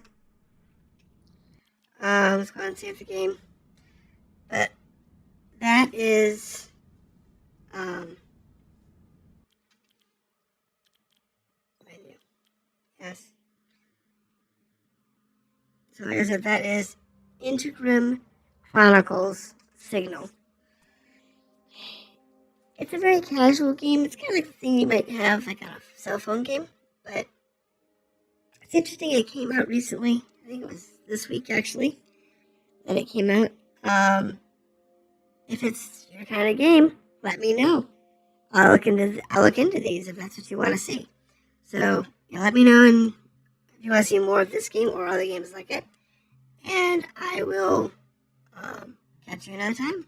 Let's go ahead and save the game. But that is menu. Yes. So like I said, that is Interregnum Chronicles Signal. It's a very casual game. It's kind of like the thing you might have like on a cell phone game, but it's interesting. It came out recently. I think it was this week actually that it came out. If it's your kind of game, let me know. I'll look into these if that's what you want to see. So let me know and if you want to see more of this game or other games like it. And I will catch you another time.